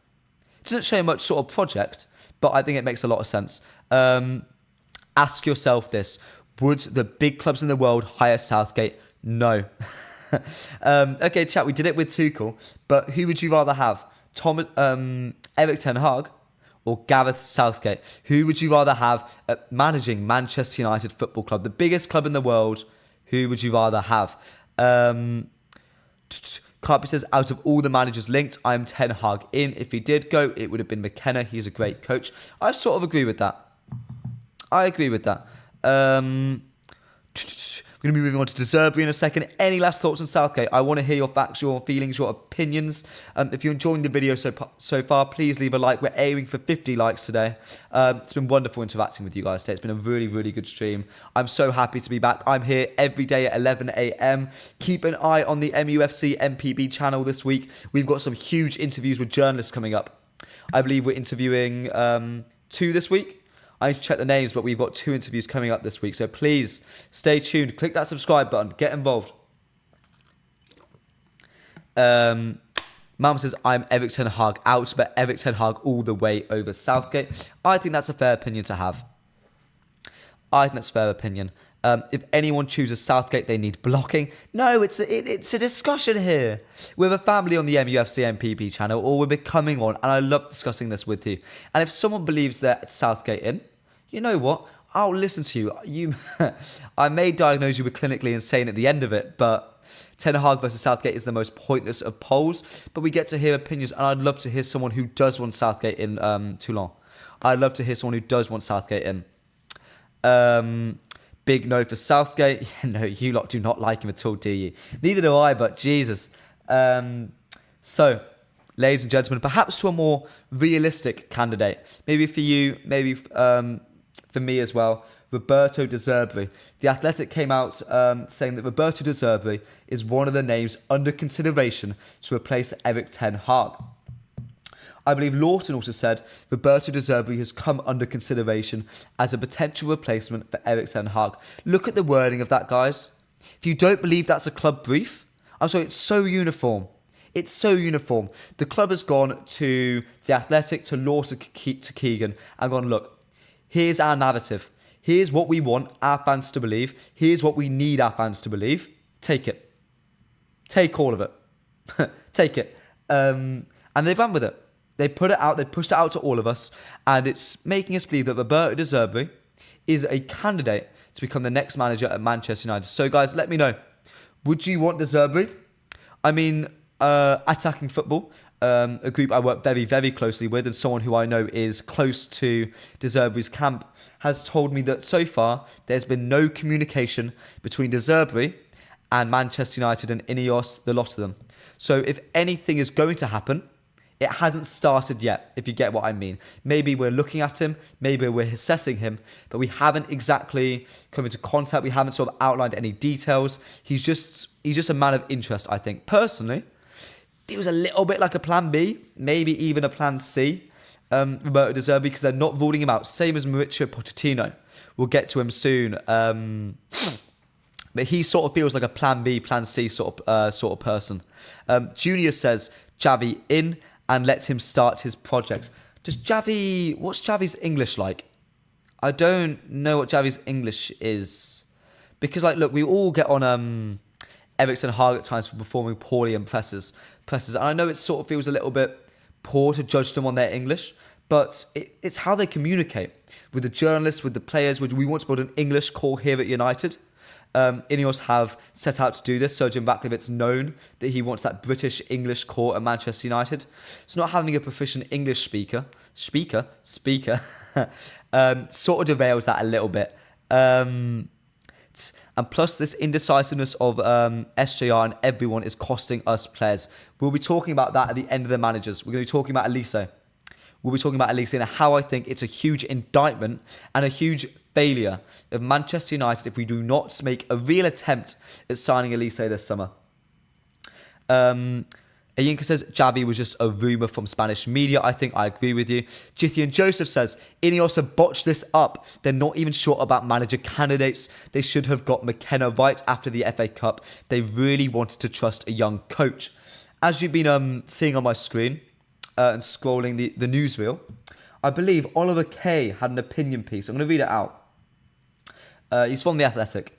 It doesn't show much sort of project, but I think it makes a lot of sense. Ask yourself this. Would the big clubs in the world hire Southgate? No. Okay, chat, we did it with Tuchel, but who would you rather have? Erik ten Hag or Gareth Southgate? Who would you rather have managing Manchester United Football Club, the biggest club in the world? Who would you rather have? Carpy says, out of all the managers linked, I'm Ten Hag in. If he did go, it would have been McKenna. He's a great coach. I sort of agree with that. We're going to be moving on to Zerbi in a second. Any last thoughts on Southgate? I want to hear your facts, your feelings, your opinions. If you're enjoying the video so far, please leave a like. We're aiming for 50 likes today. It's been wonderful interacting with you guys today. It's been a really, really good stream. I'm so happy to be back. I'm here every day at 11 a.m. Keep an eye on the MUFC MPB channel this week. We've got some huge interviews with journalists coming up. I believe we're interviewing 2 this week. I need to check the names, but we've got 2 interviews coming up this week. So please stay tuned. Click that subscribe button. Get involved. Mum says, I'm Erik ten Hag out, but Erik ten Hag all the way over Southgate. I think that's a fair opinion to have. If anyone chooses Southgate, they need blocking. No, it's a discussion here. We're a family on the MUFC MPB channel, or we're becoming one, and I love discussing this with you. And if someone believes that Southgate in, you know what? I'll listen to you. I may diagnose you with clinically insane at the end of it, but Ten Hag versus Southgate is the most pointless of polls. But we get to hear opinions, and I'd love to hear someone who does want Southgate in Toulon. I'd love to hear someone who does want Southgate in. Big no for Southgate. Yeah, no, you lot do not like him at all, do you? Neither do I, but Jesus. So, ladies and gentlemen, perhaps to a more realistic candidate. Maybe for you, maybe for me as well. Roberto De Zerbi. The Athletic came out saying that Roberto De Zerbi is one of the names under consideration to replace Erik ten Hag. I believe Lawton also said Roberto De Zerbi has come under consideration as a potential replacement for Erik ten Hag. Look at the wording of that, guys. If you don't believe that's a club brief, I'm sorry, it's so uniform. It's so uniform. The club has gone to the Athletic, to Lawton, to Keegan, and gone, look, Here's our narrative. Here's what we want our fans to believe. Here's what we need our fans to believe. Take it. Take all of it. Take it. And they've run with it. They put it out. They pushed it out to all of us. And it's making us believe that Roberto De Zerbi is a candidate to become the next manager at Manchester United. So, guys, let me know. Would you want De Zerbi? I mean, Attacking Football, a group I work very, very closely with, and someone who I know is close to De Zerbi's camp, has told me that so far there's been no communication between De Zerbi and Manchester United and INEOS, the lot of them. So if anything is going to happen, it hasn't started yet, if you get what I mean. Maybe we're looking at him, maybe we're assessing him, but we haven't exactly come into contact. We haven't sort of outlined any details. He's just a man of interest, I think. Personally, it was a little bit like a plan B, maybe even a plan C, Roberto De Zerbi, because they're not ruling him out. Same as Mauricio Pochettino. We'll get to him soon. But he sort of feels like a plan B, plan C sort of person. Junior says, Xavi in and let him start his project. What's Xavi's English like? I don't know what Xavi's English is. Because, look, we all get on Eric Ten Hag at times for performing poorly in presses. And I know it sort of feels a little bit poor to judge them on their English, but it's how they communicate with the journalists, with the players. We want to build an English core here at United. INEOS have set out to do this. Sergeant Ratcliffe's known that he wants that British English core at Manchester United. So not having a proficient English speaker, sort of derails that a little bit. And plus this indecisiveness of SJR and everyone is costing us players. We'll be talking about that at the end of the managers. We're going to be talking about Elise. We'll be talking about Elise and how I think it's a huge indictment and a huge failure of Manchester United if we do not make a real attempt at signing Elise this summer. Ayinka says Xavi was just a rumour from Spanish media. I think I agree with you. Jithian Joseph says INEOS have botched this up. They're not even sure about manager candidates. They should have got McKenna right after the FA Cup. They really wanted to trust a young coach. As you've been seeing on my screen and scrolling the newsreel, I believe Oliver Kay had an opinion piece. I'm going to read it out. He's from The Athletic.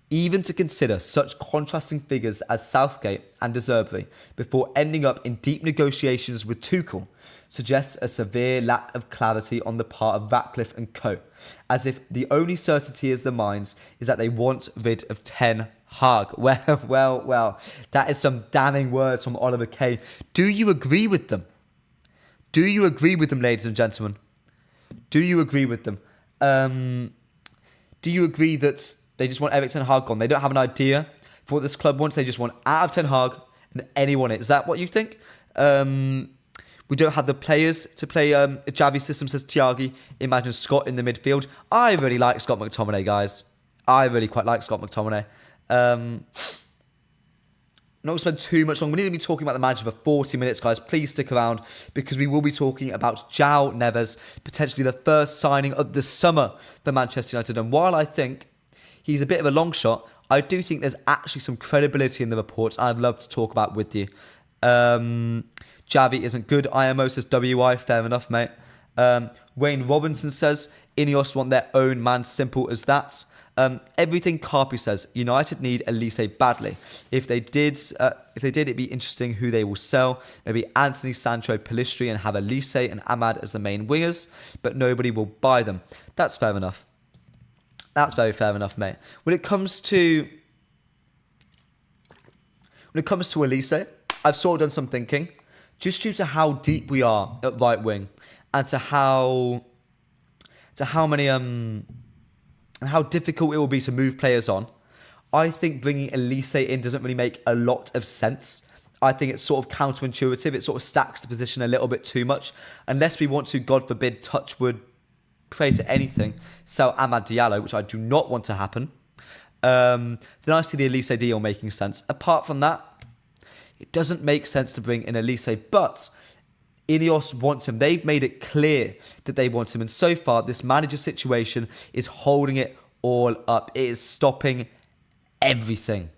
Even to consider such contrasting figures as Southgate and De Zerbi before ending up in deep negotiations with Tuchel suggests a severe lack of clarity on the part of Ratcliffe and co, as if the only certainty is the minds is that they want rid of Ten Hag. Well, that is some damning words from Oliver Kay. Do you agree with them? Do you agree with them, ladies and gentlemen? Do you agree with them? Do you agree that they just want Eric Ten Hag gone? They don't have an idea for what this club wants. They just want out of Ten Hag and anyone in. Is that what you think? We don't have the players to play a Xavi system, says Tiagi. Imagine Scott in the midfield. I really like Scott McTominay, guys. I really quite like Scott McTominay. Not going to spend too much long. We need to be talking about the manager for 40 minutes, guys. Please stick around because we will be talking about Joao Neves, potentially the first signing of the summer for Manchester United. And while I think he's a bit of a long shot, I do think there's actually some credibility in the reports I'd love to talk about with you. Xavi isn't good. IMO says WI. Fair enough, mate. Wayne Robinson says INEOS want their own man. Simple as that. Everything Carpi says, United need Elise badly. If they did, it'd be interesting who they will sell. Maybe Anthony, Sancho, Pellistri, and have Elise and Ahmad as the main wingers, but nobody will buy them. That's fair enough. That's very fair enough, mate. When it comes to Elise, I've sort of done some thinking, just due to how deep we are at right wing, and to how many and how difficult it will be to move players on. I think bringing Elise in doesn't really make a lot of sense. I think it's sort of counterintuitive. It sort of stacks the position a little bit too much. Unless we want to, God forbid, touch wood, pray to anything, sell Amad Diallo, which I do not want to happen, then I see the Elise deal making sense. Apart from that, it doesn't make sense to bring in Elise, but INEOS wants him. They've made it clear that they want him. And so far, this manager situation is holding it all up. It is stopping everything.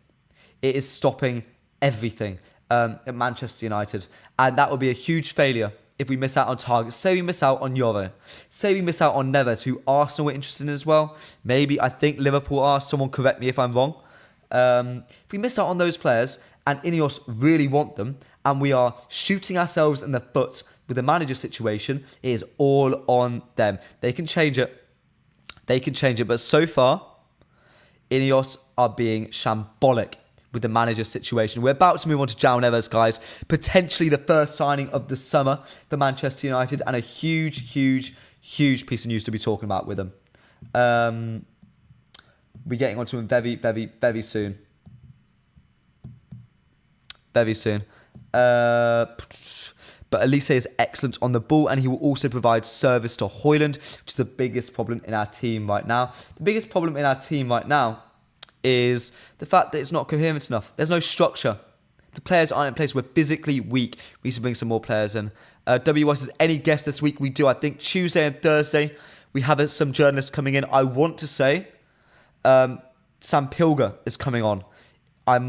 It is stopping everything at Manchester United. And that would be a huge failure if we miss out on targets. Say we miss out on Euro. Say we miss out on Neves, who Arsenal were interested in as well. Maybe, I think Liverpool are. Someone correct me if I'm wrong. If we miss out on those players and INEOS really want them and we are shooting ourselves in the foot with the manager situation, it is all on them. They can change it. But so far, INEOS are being shambolic with the manager situation. We're about to move on to Joao Neves, guys. Potentially the first signing of the summer for Manchester United and a huge piece of news to be talking about with them. We're getting onto him very soon. Very soon. But Elise is excellent on the ball and he will also provide service to Højlund, which is the biggest problem in our team right now. The biggest problem in our team right now is the fact that it's not coherent enough. There's no structure. The players aren't in place. We're physically weak. We need to bring some more players in. WS is any guest this week? We do. I think Tuesday and Thursday we have some journalists coming in. I want to say Sam Pilger is coming on. I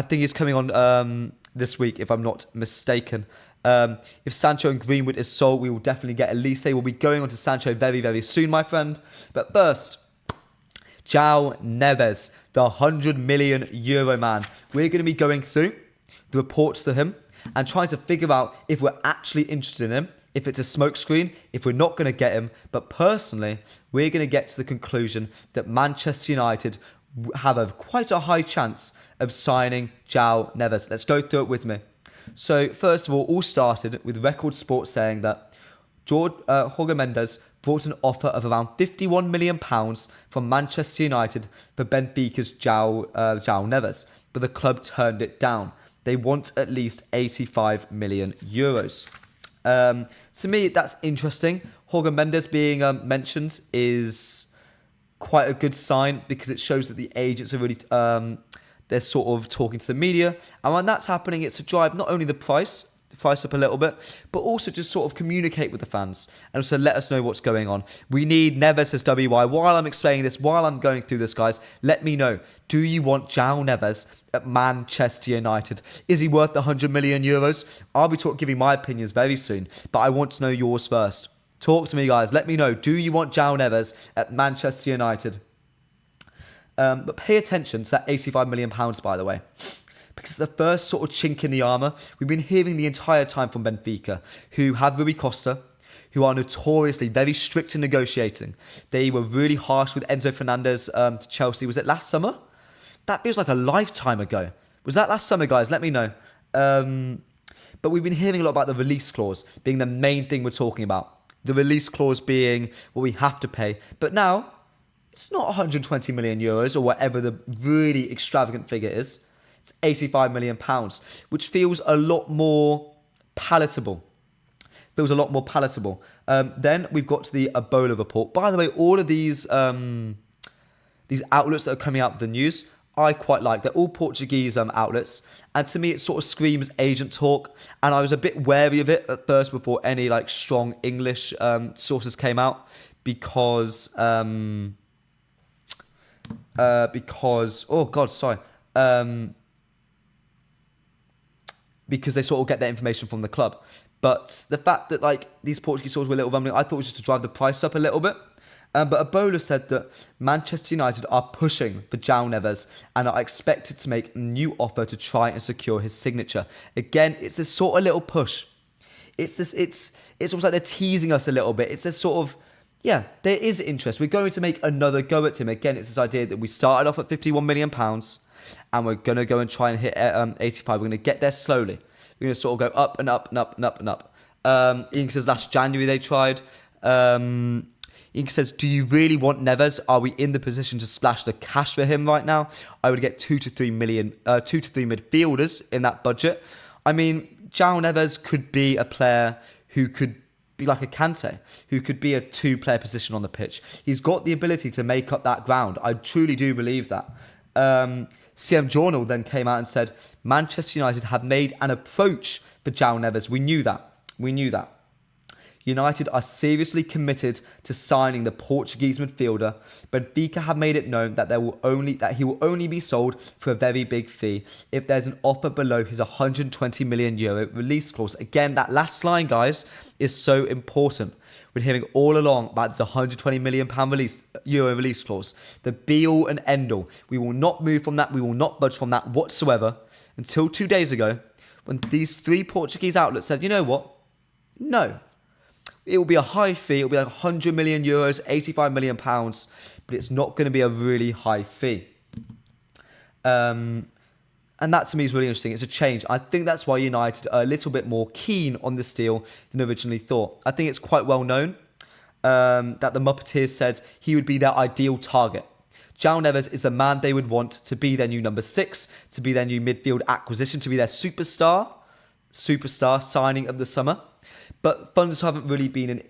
think he's coming on this week, if I'm not mistaken. If Sancho and Greenwood is sold, we will definitely get Elise. We'll be going on to Sancho very soon, my friend. But first, Joao Neves, the €100 million man. We're going to be going through the reports to him and trying to figure out if we're actually interested in him, if it's a smokescreen, if we're not going to get him. But personally, we're going to get to the conclusion that Manchester United have quite a high chance of signing Joao Neves. Let's go through it with me. So first of all started with Record Sport saying that Jorge Mendes brought an offer of around £51 million from Manchester United for Benfica's Joao Neves, but the club turned it down. They want at least €85 million. To me, that's interesting. Jorge Mendes being mentioned is quite a good sign because it shows that the agents are really they're sort of talking to the media, and when that's happening, it's to drive not only the price up a little bit, but also just sort of communicate with the fans and also let us know what's going on. We need Neves, says WY. While I'm explaining this, while I'm going through this, guys, let me know. Do you want Joao Neves at Manchester United? Is he worth the €100 million? I'll be giving my opinions very soon, but I want to know yours first. Talk to me, guys. Let me know. Do you want Joao Neves at Manchester United? But pay attention to that £85 million, by the way. Because it's the first sort of chink in the armour. We've been hearing the entire time from Benfica, who have Rui Costa, who are notoriously very strict in negotiating. They were really harsh with Enzo Fernandez to Chelsea. Was it last summer? That feels like a lifetime ago. Was that last summer, guys? Let me know. But we've been hearing a lot about the release clause being the main thing we're talking about. The release clause being what we have to pay. But now, it's not €120 million or whatever the really extravagant figure is. It's £85 million, which feels a lot more palatable. Then we've got to the Ebola report. By the way, all of these outlets that are coming out with the news, I quite like. They're all Portuguese outlets. And to me, it sort of screams agent talk. And I was a bit wary of it at first before any strong English sources came out. Because they sort of get their information from the club. But the fact that these Portuguese sources were a little rumbling, I thought it was just to drive the price up a little bit. But Ebola said that Manchester United are pushing for Joao Neves and are expected to make a new offer to try and secure his signature. Again, it's this sort of little push. It's almost like they're teasing us a little bit. It's this sort of, yeah, there is interest. We're going to make another go at him. Again, it's this idea that we started off at £51 million and we're going to go and try and hit 85. We're going to get there slowly. We're going to sort of go up and up and up and up and up. Ian says last January they tried. Ian says, do you really want Neves? Are we in the position to splash the cash for him right now? I would get 2 to 3 midfielders in that budget. I mean, Joao Neves could be a player who could be like a Kante, who could be a two-player position on the pitch. He's got the ability to make up that ground. I truly do believe that. CM Journal then came out and said, Manchester United have made an approach for Joao Neves. We knew that. United are seriously committed to signing the Portuguese midfielder. Benfica have made it known that he will only be sold for a very big fee if there's an offer below his 120 million euro release clause. Again, that last line, guys, is so important. We're hearing all along about the 120 million pound euro release clause, the be all and end all. We will not move from that. We will not budge from that whatsoever until 2 days ago, when these 3 Portuguese outlets said, you know what? No. It will be a high fee. It will be like 100 million euros, 85 million pounds, but it's not going to be a really high fee. And that to me is really interesting. It's a change. I think that's why United are a little bit more keen on this deal than originally thought. I think it's quite well known that the Muppeteers said he would be their ideal target. Joao Neves is the man they would want to be their new number 6, to be their new midfield acquisition, to be their superstar signing of the summer. But funds haven't really been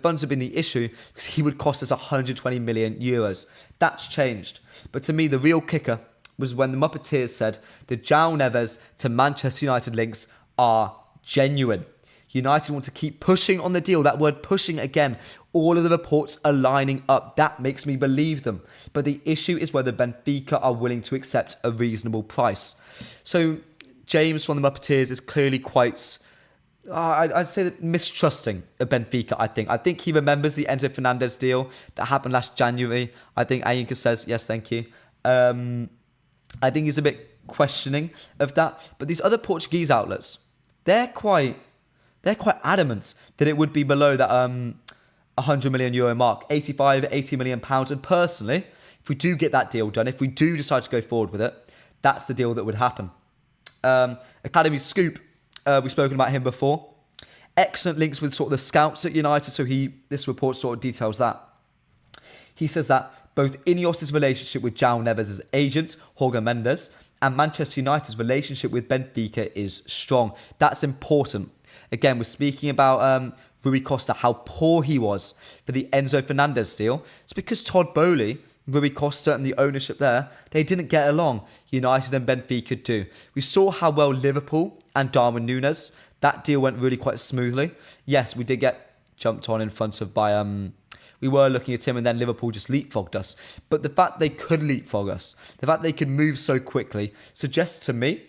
funds have been the issue because he would cost us 120 million euros. That's changed. But to me, the real kicker was when the Muppeteers said the Joao Neves to Manchester United links are genuine. United want to keep pushing on the deal. That word pushing again. All of the reports are lining up. That makes me believe them. But the issue is whether Benfica are willing to accept a reasonable price. So James from the Muppeteers is clearly quite, I'd say that mistrusting of Benfica, I think. I think he remembers the Enzo Fernandez deal that happened last January. I think Ayinka says, yes, thank you. I think he's a bit questioning of that. But these other Portuguese outlets, they're quite adamant that it would be below that 100 million euro mark, 85, 80 million pounds. And personally, if we do get that deal done, if we do decide to go forward with it, that's the deal that would happen. Academy Scoop, we've spoken about him before. Excellent links with sort of the scouts at United, so this report sort of details that. He says that both INEOS' relationship with Joao Neves' agent, Jorge Mendes, and Manchester United's relationship with Benfica is strong. That's important. Again, we're speaking about Rui Costa, how poor he was for the Enzo Fernandez deal. It's because Todd Boehly, Rui Costa and the ownership there, they didn't get along. United and Benfica do. We saw how well Liverpool and Darwin Núñez, that deal went really quite smoothly. Yes, we did get jumped on in front of by... we were looking at him and then Liverpool just leapfrogged us. But the fact they could leapfrog us, the fact they could move so quickly, suggests to me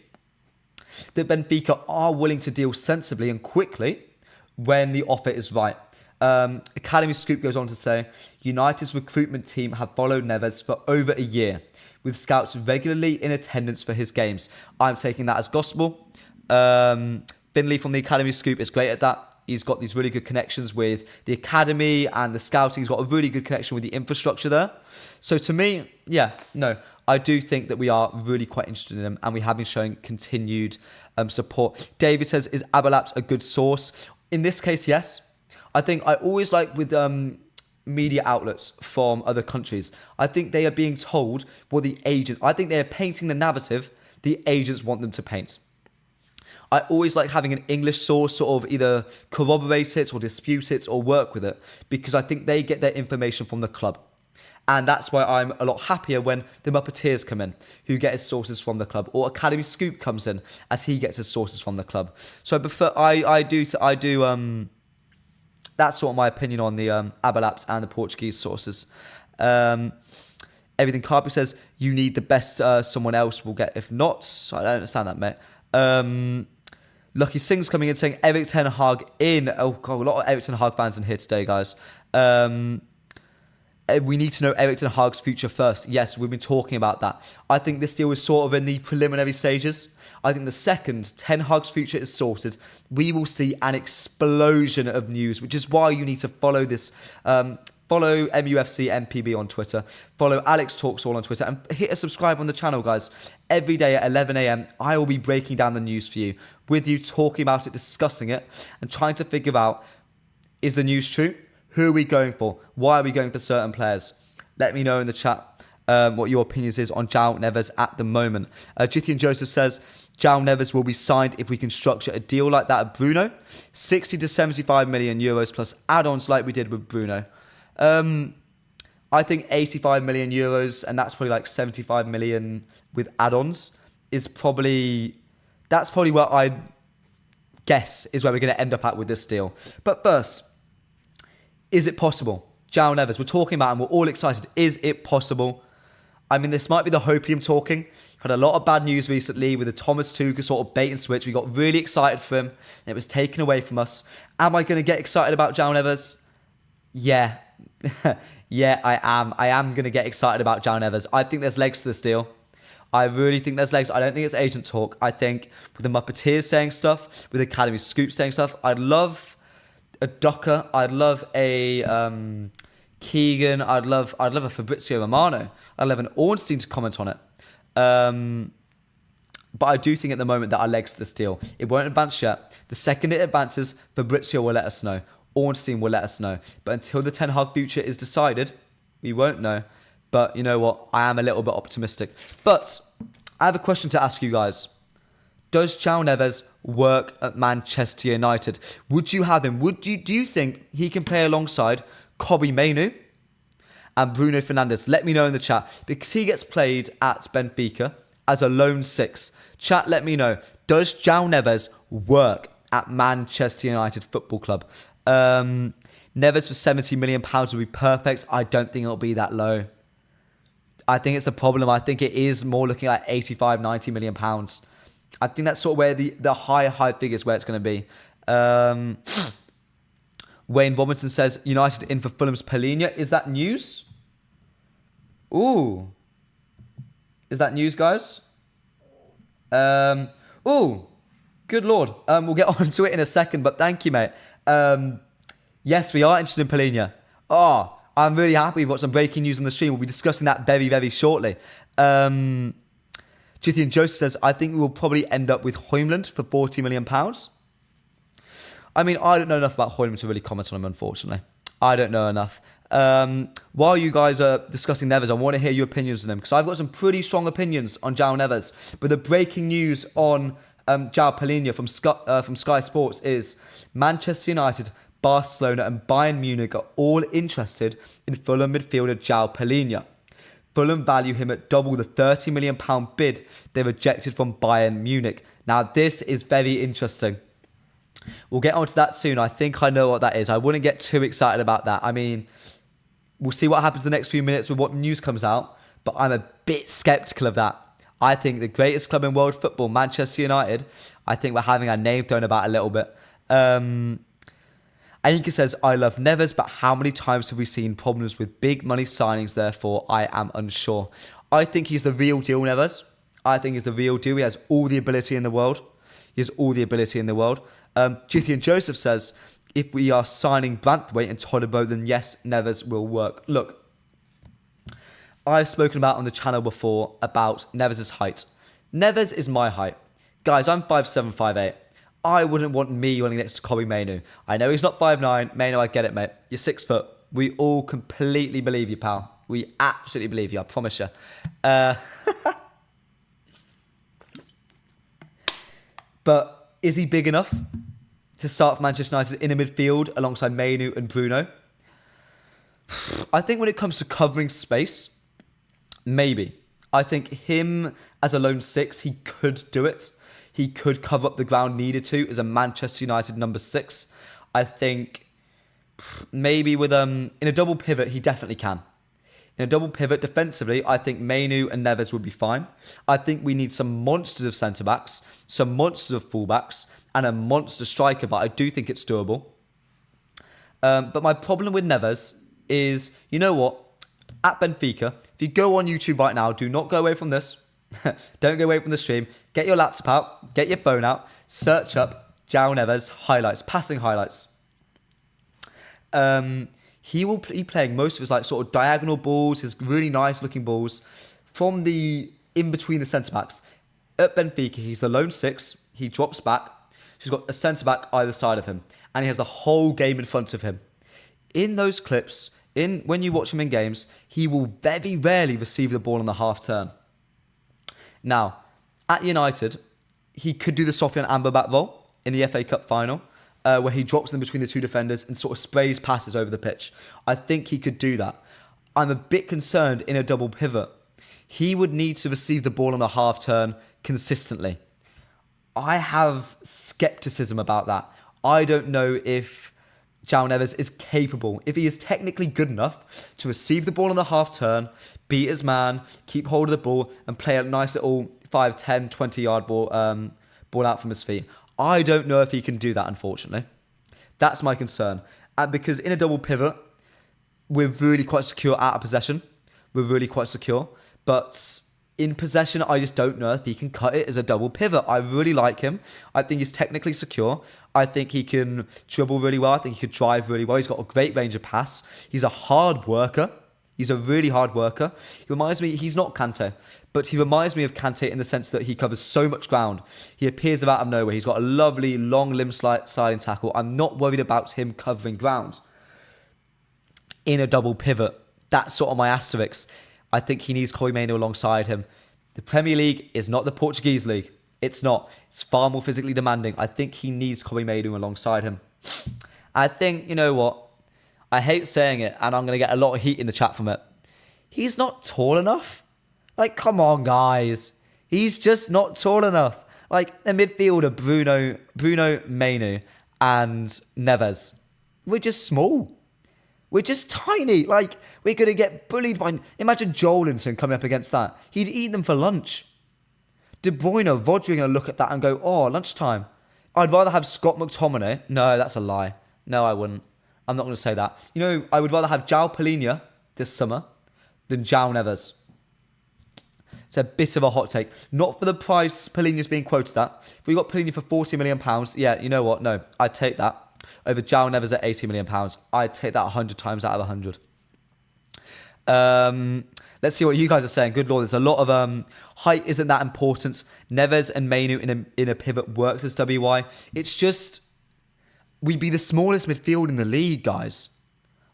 that Benfica are willing to deal sensibly and quickly when the offer is right. Academy Scoop goes on to say, United's recruitment team have followed Neves for over a year, with scouts regularly in attendance for his games. I'm taking that as gospel. Finley from the Academy Scoop is great at that. He's got these really good connections with the academy and the scouting. He's got a really good connection with the infrastructure there. So to me, I do think that we are really quite interested in him and we have been showing continued support. David says, is Abalapt a good source? In this case, yes. I think I always like with media outlets from other countries, I think they are being told what the agent, I think they are painting the narrative the agents want them to paint. I always like having an English source sort of either corroborate it or dispute it or work with it, because I think they get their information from the club. And that's why I'm a lot happier when the Muppeteers come in, who get his sources from the club, or Academy Scoop comes in as he gets his sources from the club. So I prefer, I do, that's sort of my opinion on the Abalapt and the Portuguese sources. Everything Carpy says, you need the best someone else will get. If not, I don't understand that, mate. Lucky Singh's coming in saying Erik ten Hag in. Oh God, a lot of Erik ten Hag fans in here today, guys. We need to know Erik ten Hag's future first. Yes, we've been talking about that. I think this deal is sort of in the preliminary stages. I think the second Ten Hag's future is sorted, we will see an explosion of news, which is why you need to follow this. Follow MUFC MPB on Twitter. Follow Alex Talks All on Twitter. And hit a subscribe on the channel, guys. Every day at 11 a.m, I will be breaking down the news for you. With you, talking about it, discussing it, and trying to figure out, is the news true? Who are we going for? Why are we going for certain players? Let me know in the chat what your opinions is on Joao Neves at the moment. Jithian Joseph says, Joao Neves will be signed if we can structure a deal like that at Bruno. 60 to 75 million euros plus add-ons like we did with Bruno. I think 85 million euros, and that's probably like 75 million with add-ons, that's probably where I'd guess is where we're going to end up at with this deal. But first, Is it possible? Joao Neves, we're talking about him, we're all excited. Is it possible? I mean, this might be the hopium talking. We've had a lot of bad news recently with the Thomas Tuchel sort of bait and switch. We got really excited for him, and it was taken away from us. Am I going to get excited about Joao Neves? Yeah. Yeah, I am. I am going to get excited about Joao Neves. I think there's legs to this deal. I really think there's legs. I don't think it's agent talk. I think with the Muppeteers saying stuff, with Academy Scoop saying stuff, I'd love a Docker. I'd love a Keegan. I'd love a Fabrizio Romano. I'd love an Ornstein to comment on it. But I do think at the moment that our legs to this deal. It won't advance yet. The second it advances, Fabrizio will let us know. Ornstein will let us know. But until the Ten Hag future is decided, we won't know. But you know what? I am a little bit optimistic. But I have a question to ask you guys. Does Joao Neves work at Manchester United? Would you have him? Do you think he can play alongside Kobbie Mainoo and Bruno Fernandes? Let me know in the chat. Because he gets played at Benfica as a lone six. Chat, let me know. Does Joao Neves work at Manchester United Football Club? Neves for £70 million would be perfect. I don't think it'll be that low. I think it's the problem. I think it is more looking like 85, 90 million pounds. I think that's sort of where the high figures where it's going to be. Wayne Robinson says United in for Fulham's Palhinha. Is that news? Ooh. Is that news, guys? Ooh. Good Lord. We'll get on to it in a second, but thank you, mate. Yes, we are interested in Palhinha. Oh, I'm really happy we've got some breaking news on the stream. We'll be discussing that very, very shortly. Jithian Joseph says, I think we will probably end up with Højlund for £40 million. I mean, I don't know enough about Højlund to really comment on him, unfortunately. I don't know enough. While you guys are discussing Neves, I want to hear your opinions on him, because I've got some pretty strong opinions on Joao Neves. But the breaking news on Joao Palhinha from Sky Sports is Manchester United, Barcelona and Bayern Munich are all interested in Fulham midfielder Joao Palhinha. Fulham value him at double the £30 million bid they rejected from Bayern Munich. Now, this is very interesting. We'll get onto that soon. I think I know what that is. I wouldn't get too excited about that. I mean, we'll see what happens the next few minutes with what news comes out, but I'm a bit sceptical of that. I think the greatest club in world football, Manchester United, I think we're having our name thrown about a little bit. Anka says, I love Neves, but how many times have we seen problems with big money signings? Therefore, I am unsure. I think he's the real deal, Neves. I think he's the real deal. He has all the ability in the world. He has all the ability in the world. Jithian Joseph says, if we are signing Branthwaite and Todibo, then yes, Neves will work. Look, I've spoken about on the channel before about Neves' height. Neves is my height. Guys, I'm 5'7", 5'8". I wouldn't want me running next to Kobbie Mainoo. I know he's not 5'9". Mainoo, I get it, mate. You're 6 foot. We all completely believe you, pal. We absolutely believe you, I promise you. But is he big enough to start for Manchester United in a midfield alongside Mainoo and Bruno? I think when it comes to covering space, maybe. I think him as a lone six, he could do it. He could cover up the ground needed to as a Manchester United number 6. I think maybe with in a double pivot, he definitely can. In a double pivot defensively, I think Mainoo and Neves would be fine. I think we need some monsters of centre-backs, some monsters of full-backs, and a monster striker, but I do think it's doable. But my problem with Neves is, you know what? At Benfica, if you go on YouTube right now, do not go away from this. Don't go away from the stream. Get your laptop out, get your phone out, search up Joao Neves highlights, passing highlights. He will be playing most of his like sort of diagonal balls, his really nice looking balls from the in between the centre backs. At Benfica, he's the lone six. He drops back. He's got a centre back either side of him, and he has the whole game in front of him. In those clips, when you watch him in games, he will very rarely receive the ball on the half turn. Now, at United, he could do the Sofiane Amrabat role in the FA Cup final, where he drops in between the two defenders and sort of sprays passes over the pitch. I think he could do that. I'm a bit concerned in a double pivot. He would need to receive the ball on the half turn consistently. I have skepticism about that. I don't know if Joao Neves is capable, if he is technically good enough, to receive the ball on the half turn, beat his man, keep hold of the ball, and play a nice little 5, 10, 20-yard ball out from his feet. I don't know if he can do that, unfortunately. That's my concern. And because in a double pivot, we're really quite secure out of possession. We're really quite secure. But in possession, I just don't know if he can cut it as a double pivot. I really like him. I think he's technically secure. I think he can dribble really well. I think he could drive really well. He's got a great range of pass. He's a hard worker. He's a really hard worker. He reminds me, he's not Kante, but he reminds me of Kante in the sense that he covers so much ground. He appears out of nowhere. He's got a lovely, long limb sliding tackle. I'm not worried about him covering ground. In a double pivot, that's sort of my asterisk. I think he needs Kobbie Mainoo alongside him. The Premier League is not the Portuguese league. It's not. It's far more physically demanding. I think he needs Kobbie Mainoo alongside him. I think, you know what? I hate saying it, and I'm going to get a lot of heat in the chat from it. He's not tall enough. Like, come on, guys. He's just not tall enough. Like, a midfielder, Bruno Mainoo, and Neves. We're just small. We're just tiny. Like, we're going to get bullied by... Imagine Joelinton coming up against that. He'd eat them for lunch. De Bruyne, Rodri going to look at that and go, oh, lunchtime. I'd rather have Scott McTominay. No, that's a lie. No, I wouldn't. I'm not going to say that. You know, I would rather have Joao Palhinha this summer than Joao Neves. It's a bit of a hot take. Not for the price Palhinha's being quoted at. If we got Palhinha for £40 million, yeah, you know what? No, I'd take that. Over Joao Neves at £80 million. I'd take that 100 times out of 100. Let's see what you guys are saying. Good Lord, there's a lot of height isn't that important. Neves and Mainoo in a pivot works as WY. It's just... We'd be the smallest midfield in the league, guys.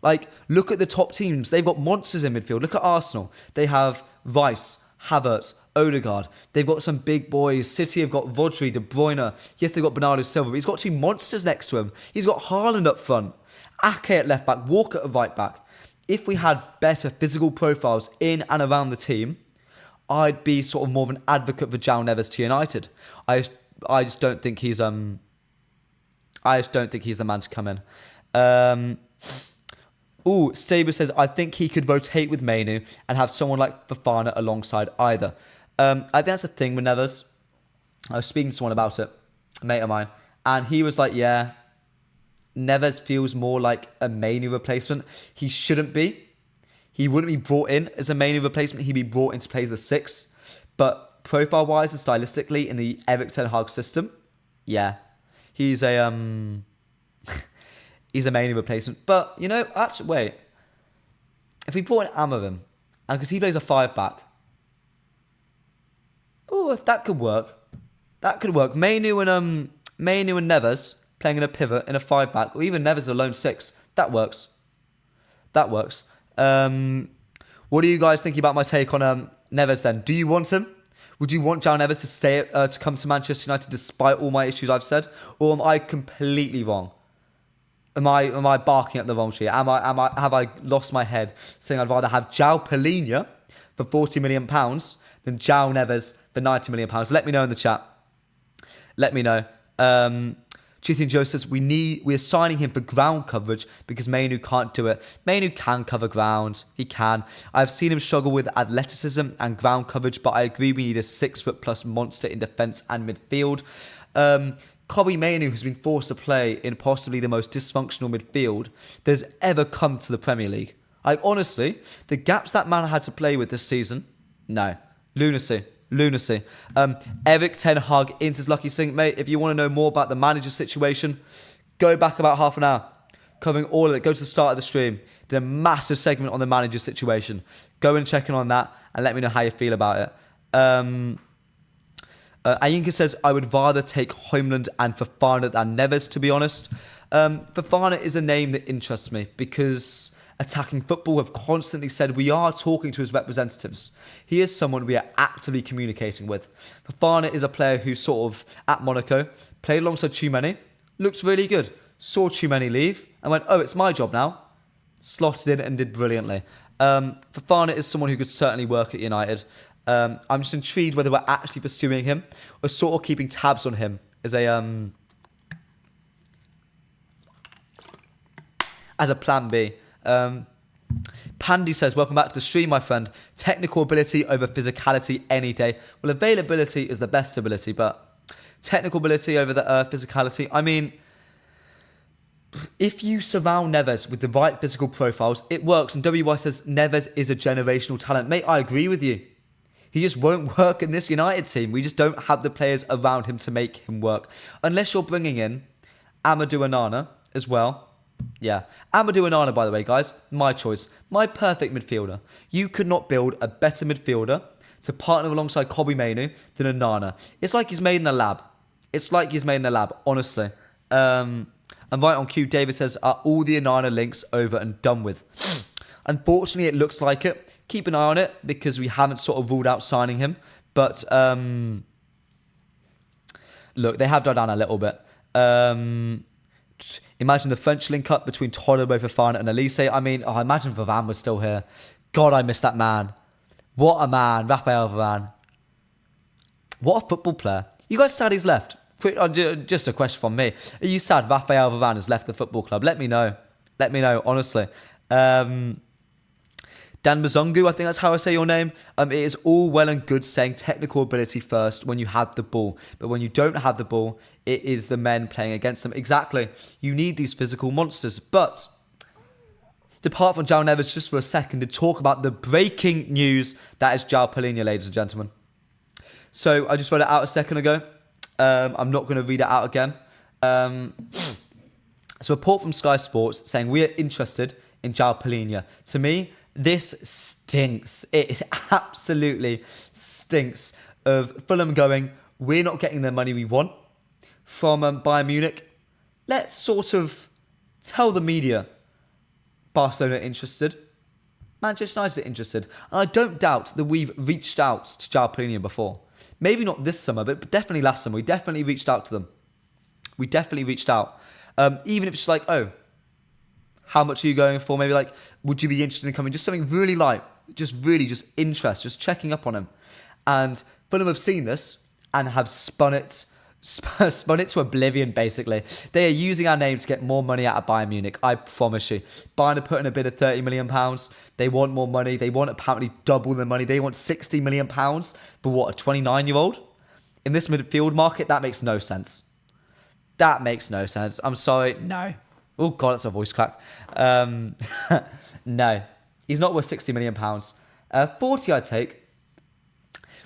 Like, look at the top teams. They've got monsters in midfield. Look at Arsenal. They have Rice, Havertz, Odegaard. They've got some big boys. City have got Rodri, De Bruyne. Yes, they've got Bernardo Silva, but he's got two monsters next to him. He's got Haaland up front, Ake at left back, Walker at right back. If we had better physical profiles in and around the team, I'd be sort of more of an advocate for Joao Neves to United. I just don't think he's I just don't think he's the man to come in. Staber says, I think he could rotate with Mainoo and have someone like Fofana alongside either. I think that's the thing with Neves. I was speaking to someone about it, a mate of mine, and he was like, yeah, Neves feels more like a Mainoo replacement. He shouldn't be. He wouldn't be brought in as a Mainoo replacement. He'd be brought in to play as the 6. But profile-wise and stylistically in the Erik ten Hag system, yeah. He's a he's a Mainoo replacement. But, you know, actually, wait. If we brought in Amarim, and because he plays a 5-back, if that could work. That could work. Mainoo and Neves playing in a pivot in a 5-back, or even Neves alone 6. That works. That works. What do you guys think about my take on Neves then? Do you want him? Would you want Joao Neves to stay to come to Manchester United despite all my issues I've said, or am I completely wrong? Am I barking at the wrong tree? Have I lost my head saying I'd rather have Joao Palhinha for £40 million than Joao Neves for £90 million? Let me know in the chat. Let me know. Chithin Joe says we are signing him for ground coverage because Mainoo can't do it. Mainoo can cover ground. He can. I've seen him struggle with athleticism and ground coverage, but I agree we need a 6-foot+ monster in defence and midfield. Kobbie Mainoo has been forced to play in possibly the most dysfunctional midfield there's ever come to the Premier League. Like, honestly, the gaps that man had to play with this season, no. Lunacy. Erik ten Hag into his lucky sink, mate. If you want to know more about the manager situation, go back about half an hour, covering all of it. Go to the start of the stream. Did a massive segment on the manager situation. Go and check in on that and let me know how you feel about it. Ayinka says, I would rather take Højlund and Fofana than Neves, to be honest. Fofana is a name that interests me because Attacking Football have constantly said we are talking to his representatives. He is someone we are actively communicating with. Fofana is a player who sort of, at Monaco, played alongside Tchouameni, looked really good, saw Tchouameni leave, and went, oh, it's my job now. Slotted in and did brilliantly. Fofana is someone who could certainly work at United. I'm just intrigued whether we're actually pursuing him or sort of keeping tabs on him as a... as a plan B. Pandy says, welcome back to the stream, my friend. Technical ability over physicality any day. Well, availability is the best ability, but technical ability over the physicality. I mean, if you surround Neves with the right physical profiles, it works. And WY says Neves is a generational talent. Mate, I agree with you. He just won't work in this United team. We just don't have the players around him to make him work. Unless you're bringing in Amadou Onana as well. Yeah. Amadou Onana, by the way, guys, my choice. My perfect midfielder. You could not build a better midfielder to partner alongside Kobbie Mainoo than Onana. It's like he's made in a lab. Honestly. And right on cue, David says, are all the Onana links over and done with? Unfortunately, it looks like it. Keep an eye on it because we haven't sort of ruled out signing him. But look, they have died down a little bit. Imagine the French link up between Todibo, Fofana and Elise. I mean, imagine Varane was still here. God, I miss that man. What a man, Raphael Varane. What a football player. You guys sad he's left? Just a question from me. Are you sad Raphael Varane has left the football club? Let me know. Honestly. Dan Bazongu, I think that's how I say your name. It is all well and good saying technical ability first when you have the ball. But when you don't have the ball, it is the men playing against them. Exactly. You need these physical monsters. But let's depart from Joao Neves just for a second to talk about the breaking news that is Joao Palhinha, ladies and gentlemen. So I just read it out a second ago. I'm not going to read it out again. So a report from Sky Sports saying we are interested in Joao Palhinha. To me, this stinks. It absolutely stinks of Fulham going, we're not getting the money we want from Bayern Munich. Let's sort of tell the media Barcelona are interested. Manchester United are interested. And I don't doubt that we've reached out to Joao Palhinha before. Maybe not this summer, but definitely last summer. We definitely reached out to them. Even if it's like, oh, how much are you going for? Maybe like, would you be interested in coming? Just something really light, just interest, just checking up on him. And Fulham have seen this and have spun it to oblivion, basically. They are using our name to get more money out of Bayern Munich, I promise you. Bayern are putting a bid of £30 million. They want more money. They want apparently double the money. They want £60 million for what, a 29-year-old? In this midfield market, that makes no sense. I'm sorry. No. Oh, God, that's a voice crack. No. He's not worth £60 million. 40 I'd take,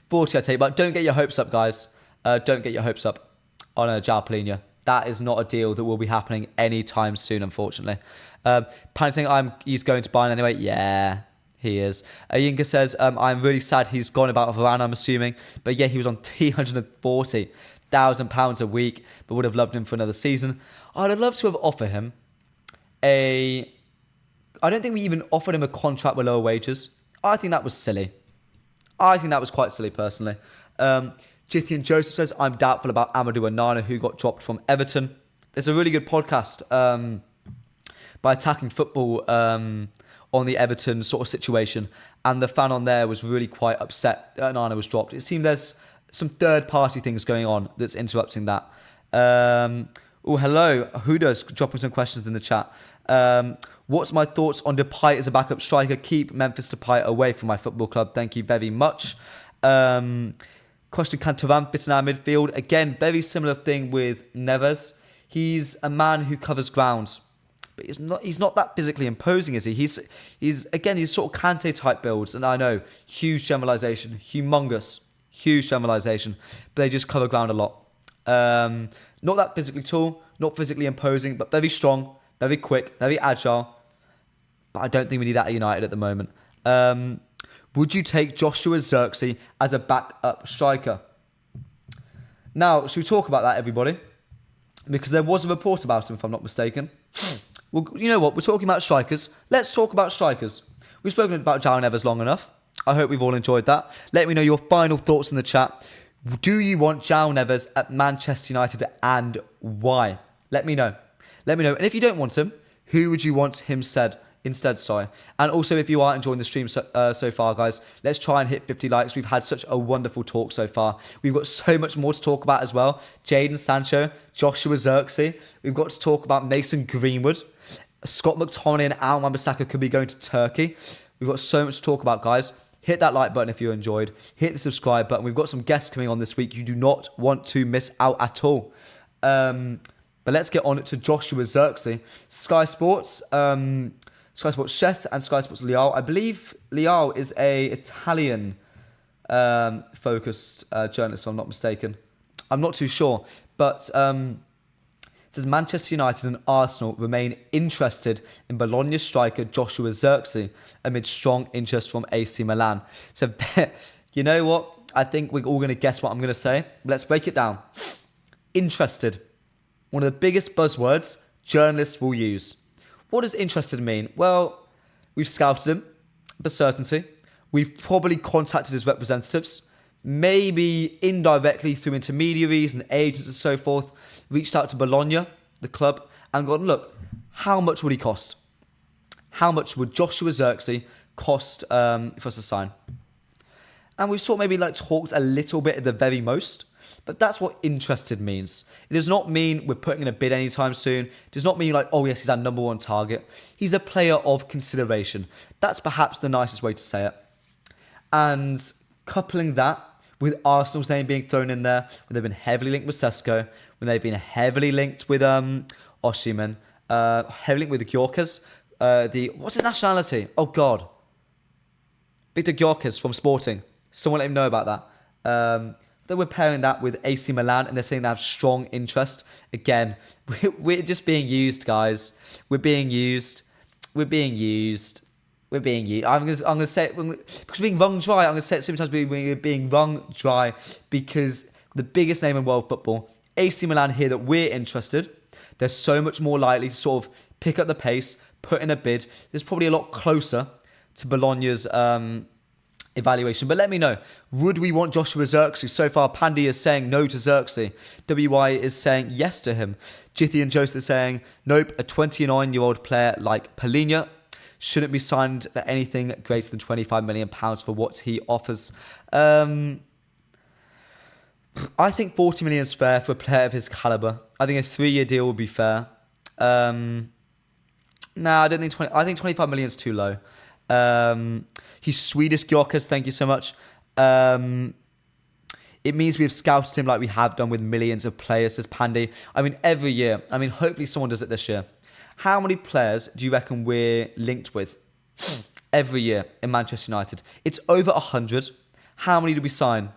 but don't get your hopes up, guys. Don't get your hopes up on Joao Palhinha. That is not a deal that will be happening anytime soon, unfortunately. Panicking, he's going to Bayern anyway. Yeah, he is. Yinka says, I'm really sad he's gone about Varane, I'm assuming. But yeah, he was on £340,000 a week, but would have loved him for another season. I'd have loved to have offered him I don't think we even offered him a contract with lower wages. I think that was silly. I think that was quite silly, personally. Jithian Joseph says, I'm doubtful about Amadou Onana, who got dropped from Everton. There's a really good podcast by Attacking Football on the Everton sort of situation. And the fan on there was really quite upset that Onana was dropped. It seemed there's some third-party things going on that's interrupting that. Oh, hello. Huda's dropping some questions in the chat. What's my thoughts on Depay as a backup striker? Keep Memphis Depay away from my football club. Thank you very much. Question, can Thuram fit in our midfield? Again, very similar thing with Neves. He's a man who covers ground. But he's not that physically imposing, is he? He's sort of Kante type builds. And I know, huge generalisation. Huge generalisation. But they just cover ground a lot. Not that physically tall, not physically imposing, but very strong, very quick, very agile. But I don't think we need that at United at the moment. Would you take Joshua Zerbi as a backup striker? Now, should we talk about that, everybody? Because there was a report about him, if I'm not mistaken. Well, you know what? We're talking about strikers. Let's talk about strikers. We've spoken about Joao Neves long enough. I hope we've all enjoyed that. Let me know your final thoughts in the chat. Do you want Joao Neves at Manchester United and why? Let me know. And if you don't want him, who would you want him instead? And also, if you are enjoying the stream so far, guys, let's try and hit 50 likes. We've had such a wonderful talk so far. We've got so much more to talk about as well. Jadon Sancho, Joshua Zerbi. We've got to talk about Mason Greenwood. Scott McTominay and Al Wan-Bissaka could be going to Turkey. We've got so much to talk about, guys. Hit that like button if you enjoyed. Hit the subscribe button. We've got some guests coming on this week you do not want to miss out at all. But let's get on to Joshua Zerbi. Sky Sports Chef and Sky Sports Leal. I believe Leal is a Italian focused journalist, if I'm not mistaken. I'm not too sure. But it says Manchester United and Arsenal remain interested in Bologna striker Joshua Zerbi amid strong interest from AC Milan. So, you know what? I think we're all going to guess what I'm going to say. Let's break it down. Interested. One of the biggest buzzwords journalists will use. What does interested mean? Well, we've scouted him for certainty. We've probably contacted his representatives. Maybe indirectly through intermediaries and agents and so forth, reached out to Bologna, the club, and gone, look, how much would he cost? How much would Joshua Zerbi cost for us to sign? And we've sort of maybe talked a little bit at the very most, but that's what interested means. It does not mean we're putting in a bid anytime soon. It does not mean oh yes, he's our number one target. He's a player of consideration. That's perhaps the nicest way to say it. And coupling that with Arsenal's name being thrown in there, when they've been heavily linked with Sesko, when they've been heavily linked with Osimhen, heavily linked with Gyökeres. What's his nationality? Oh God, Victor Gyökeres from Sporting. Someone let me know about that. Then we're pairing that with AC Milan, and they're saying they have strong interest. Again, we're just being used, guys. We're being used. I'm going to say it because we're being wrung dry. I'm going to say it sometimes we're being wrung dry because the biggest name in world football, AC Milan, hear that we're interested. They're so much more likely to sort of pick up the pace, put in a bid. There's probably a lot closer to Bologna's evaluation. But let me know, would we want Joshua Zerbi? So far, Pandy is saying no to Zerbi. WY is saying yes to him. Jithy and Joseph are saying nope, a 29-year-old player like Palhinha shouldn't be signed for anything greater than £25 million for what he offers. I think 40 million is fair for a player of his calibre. I think a 3-year deal would be fair. I don't think 20. I think 25 million is too low. He's Swedish, Gyökeres. Thank you so much. It means we've scouted him like we have done with millions of players, says Pandy. I mean, every year. I mean, hopefully someone does it this year. How many players do you reckon we're linked with every year in Manchester United? It's over 100. How many do we sign?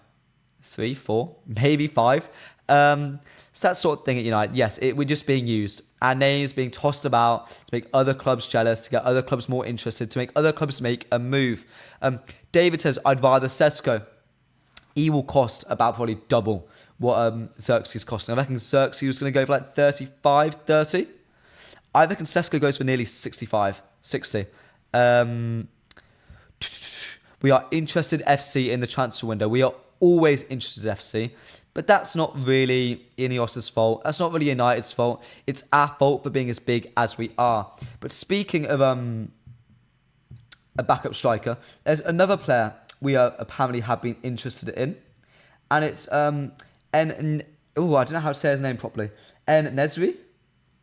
3, 4, maybe 5. It's that sort of thing at United. Yes, we're just being used. Our names being tossed about to make other clubs jealous, to get other clubs more interested, to make other clubs make a move. David says, I'd rather Sesko. He will cost about probably double what Xerxes costing. I reckon Xerxes was going to go for 35, 30. I reckon Sesko goes for nearly 65, 60. We are interested FC in the transfer window. We are always interested in FC. But that's not really INEOS' fault. That's not really United's fault. It's our fault for being as big as we are. But speaking of a backup striker, there's another player we apparently have been interested in. And it's I don't know how to say his name properly. En-Nesyri?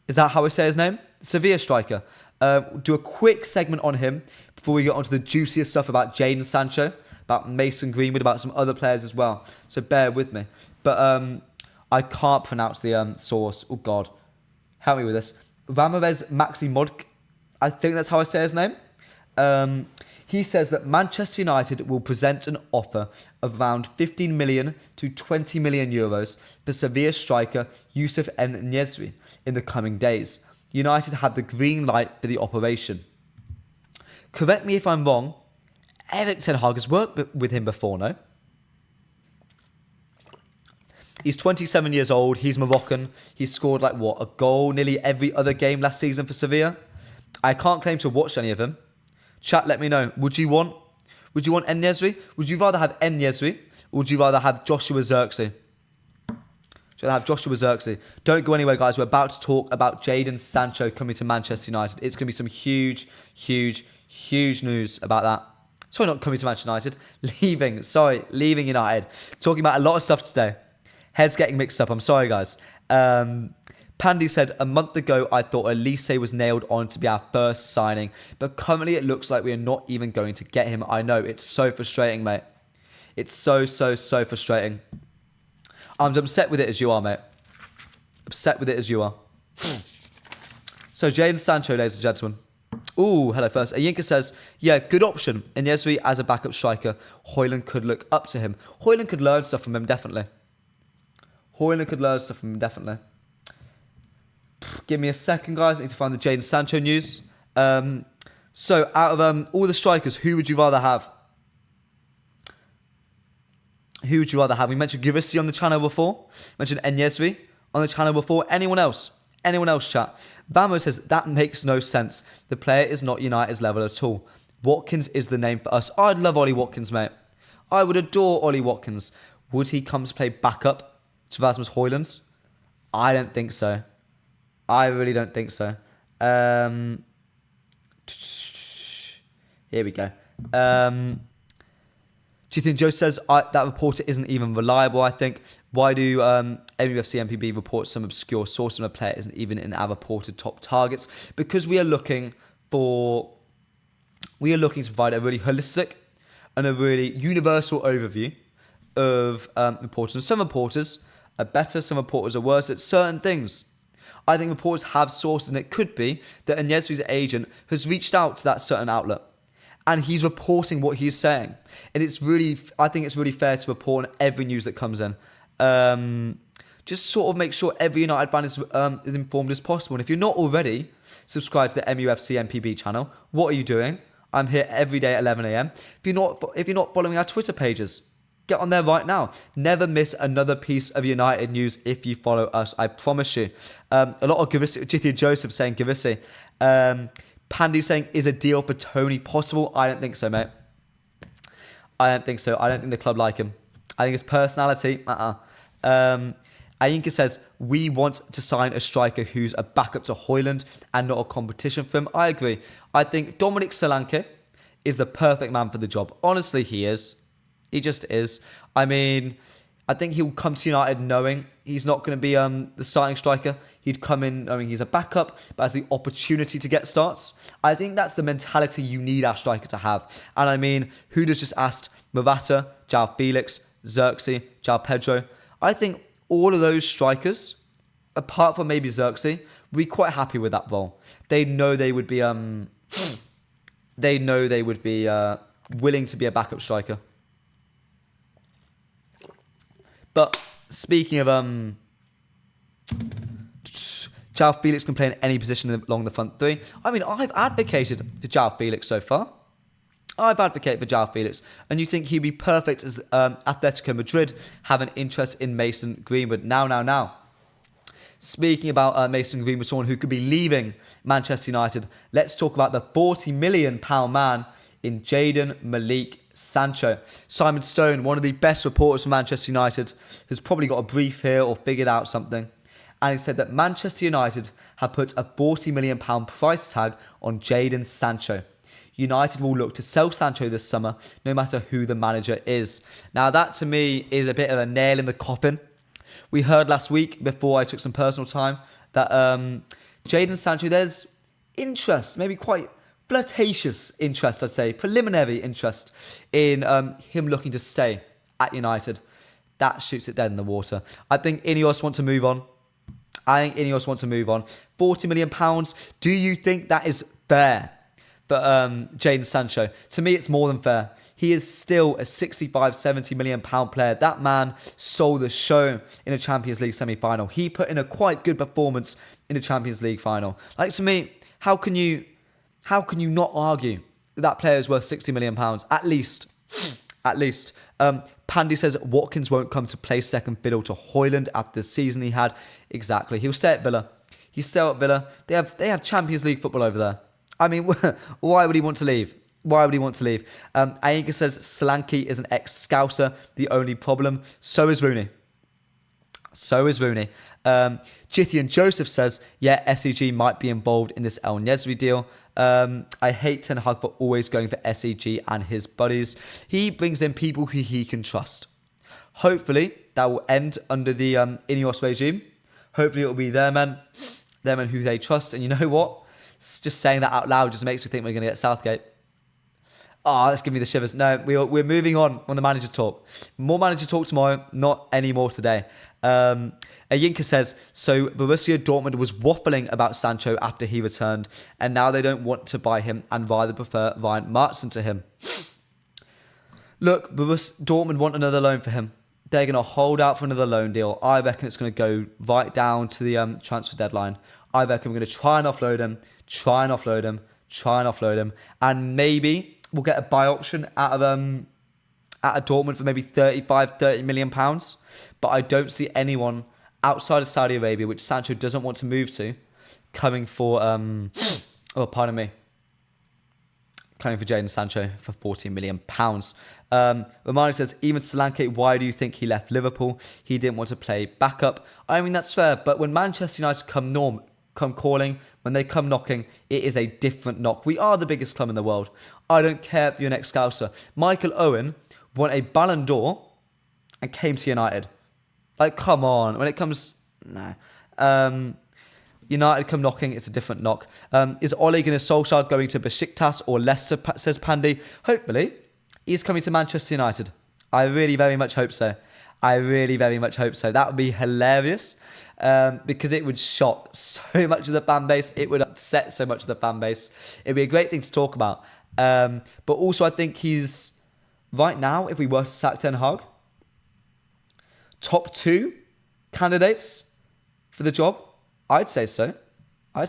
Is that how we say his name? Sevilla striker. Do a quick segment on him before we get onto the juicier stuff about Jadon Sancho, about Mason Greenwood, about some other players as well. So bear with me. But I can't pronounce the source. Oh, God. Help me with this. Ramirez Maximodk. I think that's how I say his name. He says that Manchester United will present an offer of around 15 million to 20 million euros for Sevilla striker Youssef En-Nesyri in the coming days. United had the green light for the operation. Correct me if I'm wrong, Erik Ten Hag has worked with him before, no? He's 27 years old, he's Moroccan, he's scored a goal nearly every other game last season for Sevilla. I can't claim to have watched any of them. Chat, let me know. Would you want En-Nesyri? Would you rather have En-Nesyri or would you rather have Joshua Zerbi? Should I have Joshua Zerbi? Don't go anywhere, guys. We're about to talk about Jadon Sancho coming to Manchester United. It's going to be some huge, huge, huge news about that. Sorry, not coming to Manchester United. Leaving United. Talking about a lot of stuff today. Heads getting mixed up. I'm sorry, guys. Pandy said, a month ago, I thought Elise was nailed on to be our first signing, but currently it looks like we are not even going to get him. I know, it's so frustrating, mate. It's so frustrating. I'm upset with it as you are, mate. Upset with it as you are. So, Jadon Sancho, ladies and gentlemen. Ooh, hello first. Ayinka says, yeah, good option. And Zerbi as a backup striker, Højlund could look up to him. Højlund could learn stuff from him, definitely. Give me a second, guys. I need to find the Jadon Sancho news. So, out of all the strikers, who would you rather have? Who would you rather have? We mentioned Givisi on the channel before. Mentioned Zerbi on the channel before. Anyone else? Anyone else, chat? Bamo says, that makes no sense. The player is not United's level at all. Watkins is the name for us. I'd love Ollie Watkins, mate. I would adore Ollie Watkins. Would he come to play backup to Rasmus Højlund? I don't think so. I really don't think so. Here we go. Do you think Joe says that reporter isn't even reliable? I think. Why do MUFC MPB report some obscure source and a player isn't even in our reported top targets? Because we are looking to provide a really holistic and a really universal overview of reporters. And some reporters are better, some reporters are worse at certain things. I think reporters have sources, and it could be that Zerbi's agent has reached out to that certain outlet and he's reporting what he's saying. And I think it's really fair to report on every news that comes in. Just sort of make sure every United fan is as informed as possible. And if you're not already subscribed to the MUFC MPB channel, what are you doing? I'm here every day at 11 a.m. If you're not following our Twitter pages, get on there right now. Never miss another piece of United news if you follow us, I promise you. A lot of Givisi, Jithy Joseph saying Givisi. Pandy saying, is a deal for Tony possible? I don't think so, mate. I don't think so. I don't think the club like him. I think his personality, Ayinka says, we want to sign a striker who's a backup to Højlund and not a competition for him. I agree. I think Dominic Solanke is the perfect man for the job. Honestly, he is. He just is. I mean, I think he'll come to United knowing he's not going to be the starting striker. He'd come in knowing he's a backup, but has the opportunity to get starts. I think that's the mentality you need our striker to have. And I mean, Huda's just asked Morata, Joao Felix, Zerbi, Joao Pedro. I think all of those strikers, apart from maybe Zerbi, would be quite happy with that role. They know they would be willing to be a backup striker. But speaking of Joao Felix can play in any position along the front three. I mean, I've advocated for Joao Felix so far. I've advocated for Joao Felix. And you think he'd be perfect as Atletico Madrid have an interest in Mason Greenwood. Now. Speaking about Mason Greenwood, someone who could be leaving Manchester United, let's talk about the £40 million man in Jadon Malik Sancho. Simon Stone, one of the best reporters for Manchester United, has probably got a brief here or figured out something. And he said that Manchester United have put a £40 million price tag on Jadon Sancho. United will look to sell Sancho this summer, no matter who the manager is. Now, that to me is a bit of a nail in the coffin. We heard last week, before I took some personal time, that Jadon Sancho, there's interest, maybe quite flirtatious interest, I'd say, preliminary interest in him looking to stay at United. That shoots it dead in the water. I think INEOS want to move on. £40 million. Do you think that is fair for Jadon Sancho? To me, it's more than fair. He is still a £65, £70 million player. That man stole the show in a Champions League semi-final. He put in a quite good performance in the Champions League final. Like, to me, how can you not argue that player is worth £60 million? At least. Pandy says Watkins won't come to play second fiddle to Højlund after the season he had. Exactly. He'll stay at Villa. They have Champions League football over there. I mean, why would he want to leave? Ayinka says Solanke is an ex-Scouser. The only problem. So is Rooney. Jithy and Joseph says, yeah, SEG might be involved in this El Nesri deal. I hate Ten Hag for always going for SEG and his buddies. He brings in people who he can trust. Hopefully, that will end under the INEOS regime. Hopefully it'll be their men who they trust. And you know what? Just saying that out loud just makes me think we're going to get Southgate. Oh, that's giving me the shivers. No, we're moving on the manager talk. More manager talk tomorrow, not any more today. Ayinka says, so Borussia Dortmund was waffling about Sancho after he returned, and now they don't want to buy him and rather prefer Ryan Martson to him. Look, Borussia Dortmund want another loan for him. They're going to hold out for another loan deal. I reckon it's going to go right down to the transfer deadline. I reckon we're going to try and offload him, and maybe we'll get a buy option out of Dortmund for maybe 30 million pounds. But I don't see anyone outside of Saudi Arabia, which Sancho doesn't want to move to, coming for coming for Jadon Sancho for 14 million pounds. Romano says, even Solanke, why do you think he left Liverpool? He didn't want to play backup. I mean, that's fair, but when Manchester United come calling, when they come knocking, it is a different knock. We are the biggest club in the world. I don't care if you're an ex-Scouser. Michael Owen won a Ballon d'Or and came to United. Like, come on. When it comes... No. United come knocking, it's a different knock. Is Ole Gunnar Solskjaer going to Besiktas or Leicester, says Pandy? Hopefully, he's coming to Manchester United. I really very much hope so. That would be hilarious because it would shock so much of the fan base. It would upset so much of the fan base. It'd be a great thing to talk about. But also, I think he's, right now, if we were to sack Ten Hag, top 2 candidates for the job. I'd say so. For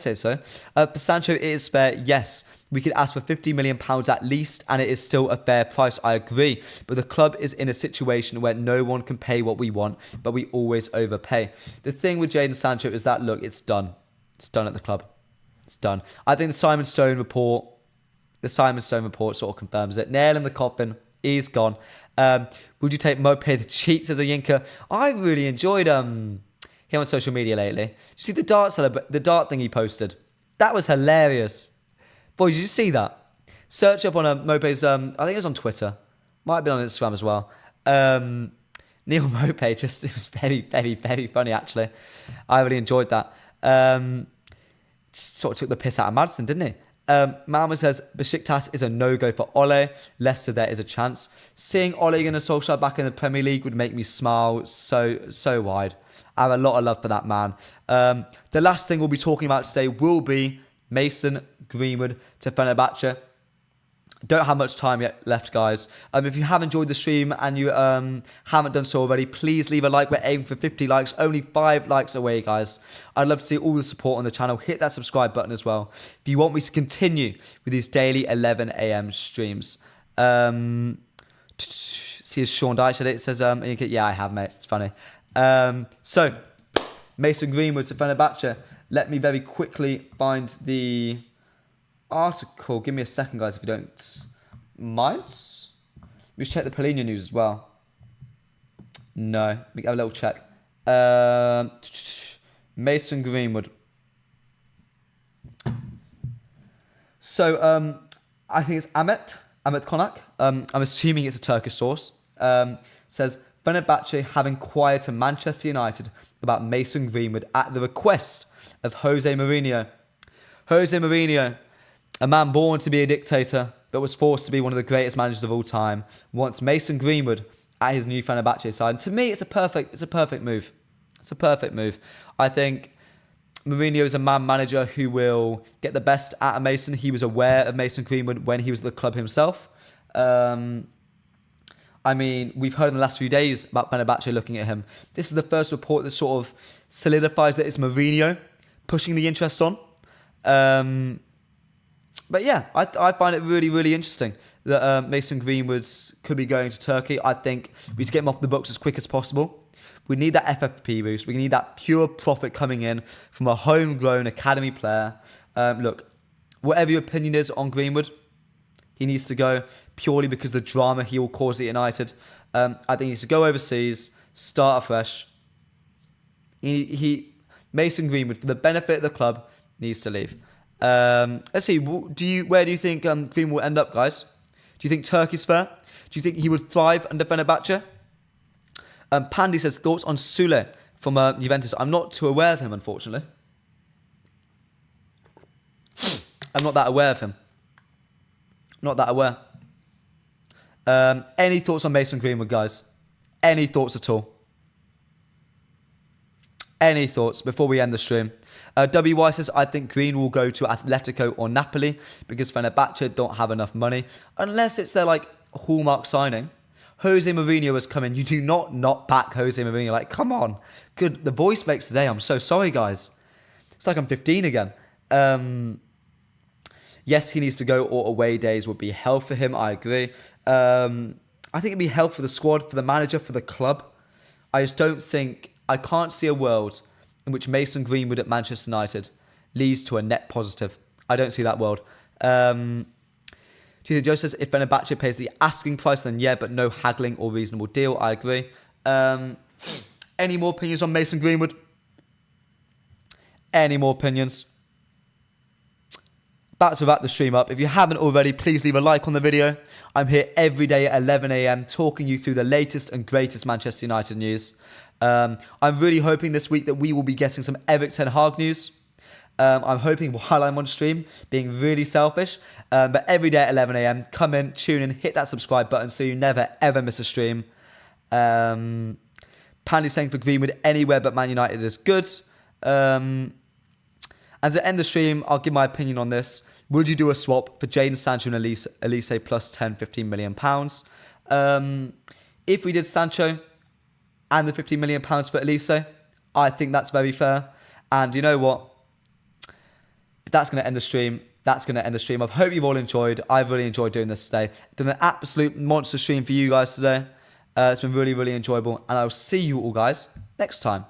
Sancho, it is fair. Yes, we could ask for £50 million at least, and it is still a fair price. I agree. But the club is in a situation where no one can pay what we want, but we always overpay. The thing with Jadon Sancho is that, look, it's done. It's done at the club. It's done. I think the Simon Stone report sort of confirms it. Nail in the coffin. He's gone. Would you take Mopé the cheat, says Ayinka? I really enjoyed him on social media lately. Did you see the dart thing he posted? That was hilarious. Boy, did you see that? Search up on Mopé's, I think it was on Twitter. Might be on Instagram as well. Neil Mopé, it was very, very, very funny, actually. I really enjoyed that. Just sort of took the piss out of Maddison, didn't he? Malma says, Besiktas is a no-go for Ole. Leicester, there is a chance. Seeing Ole Gunnar Solskjaer back in the Premier League would make me smile so wide. I have a lot of love for that man. The last thing we'll be talking about today will be Mason Greenwood to Fenerbahce. Don't have much time yet left, guys. If you have enjoyed the stream and you haven't done so already, please leave a like. We're aiming for 50 likes. Only 5 likes away, guys. I'd love to see all the support on the channel. Hit that subscribe button as well if you want me to continue with these daily 11 a.m. streams. See, Sean Dyche said it. It says, yeah, I have, mate. It's funny. So, Mason Greenwood to Fenerbahce. Let me very quickly find the article. Give me a second, guys, if you don't mind. Let's check the Polina news as well. No, let me have a little check. Mason Greenwood. So, I think it's Ahmet Konak. I'm assuming it's a Turkish source. Says, Fenerbahce have inquired to Manchester United about Mason Greenwood at the request of Jose Mourinho. Jose Mourinho, a man born to be a dictator, but was forced to be one of the greatest managers of all time, wants Mason Greenwood at his new Fenerbahce side. And to me, it's a perfect move. It's a perfect move. I think Mourinho is a man manager who will get the best out of Mason. He was aware of Mason Greenwood when he was at the club himself. I mean, we've heard in the last few days about Fenerbahce looking at him. This is the first report that sort of solidifies that it's Mourinho pushing the interest on. But yeah, I find it really, really interesting that Mason Greenwood could be going to Turkey. I think we need to get him off the books as quick as possible. We need that FFP boost. We need that pure profit coming in from a homegrown academy player. Look, whatever your opinion is on Greenwood, he needs to go purely because of the drama he will cause at United. I think he needs to go overseas, start afresh. Mason Greenwood, for the benefit of the club, needs to leave. Let's see. Where do you think Greenwood will end up, guys? Do you think Turkey's fair? Do you think he would thrive under Fenerbahce? Pandy says, thoughts on Sule from Juventus. I'm not too aware of him, unfortunately. I'm not that aware of him. Not that aware. Any thoughts on Mason Greenwood, guys? Any thoughts at all? Any thoughts before we end the stream? WY says, I think Green will go to Atletico or Napoli because Fenerbahce don't have enough money. Unless it's their, like, hallmark signing. Jose Mourinho has come in. You do not back Jose Mourinho. Like, come on. Good. The voice breaks today. I'm so sorry, guys. It's like I'm 15 again. Yes, he needs to go, or away days would be hell for him. I agree. I think it'd be hell for the squad, for the manager, for the club. I just don't think... I can't see a world in which Mason Greenwood at Manchester United leads to a net positive. I don't see that world. Do you think Joe says if Fenerbahce pays the asking price, then yeah, but no haggling or reasonable deal? I agree. Any more opinions on Mason Greenwood? Any more opinions? About to wrap the stream up. If you haven't already, please leave a like on the video. I'm here every day at 11 a.m. talking you through the latest and greatest Manchester United news. I'm really hoping this week that we will be getting some Erik ten Hag news. I'm hoping while I'm on stream, being really selfish. But every day at 11 a.m, come in, tune in, hit that subscribe button so you never ever miss a stream. Pandy saying for Greenwood, anywhere but Man United is good. And to end the stream, I'll give my opinion on this. Would you do a swap for Jadon Sancho and Elise plus 10, 15 million pounds? If we did Sancho and the 15 million pounds for Elise, I think that's very fair. And you know what? If that's going to end the stream, that's going to end the stream. I hope you've all enjoyed. I've really enjoyed doing this today. Done an absolute monster stream for you guys today. It's been really, really enjoyable. And I'll see you all guys next time.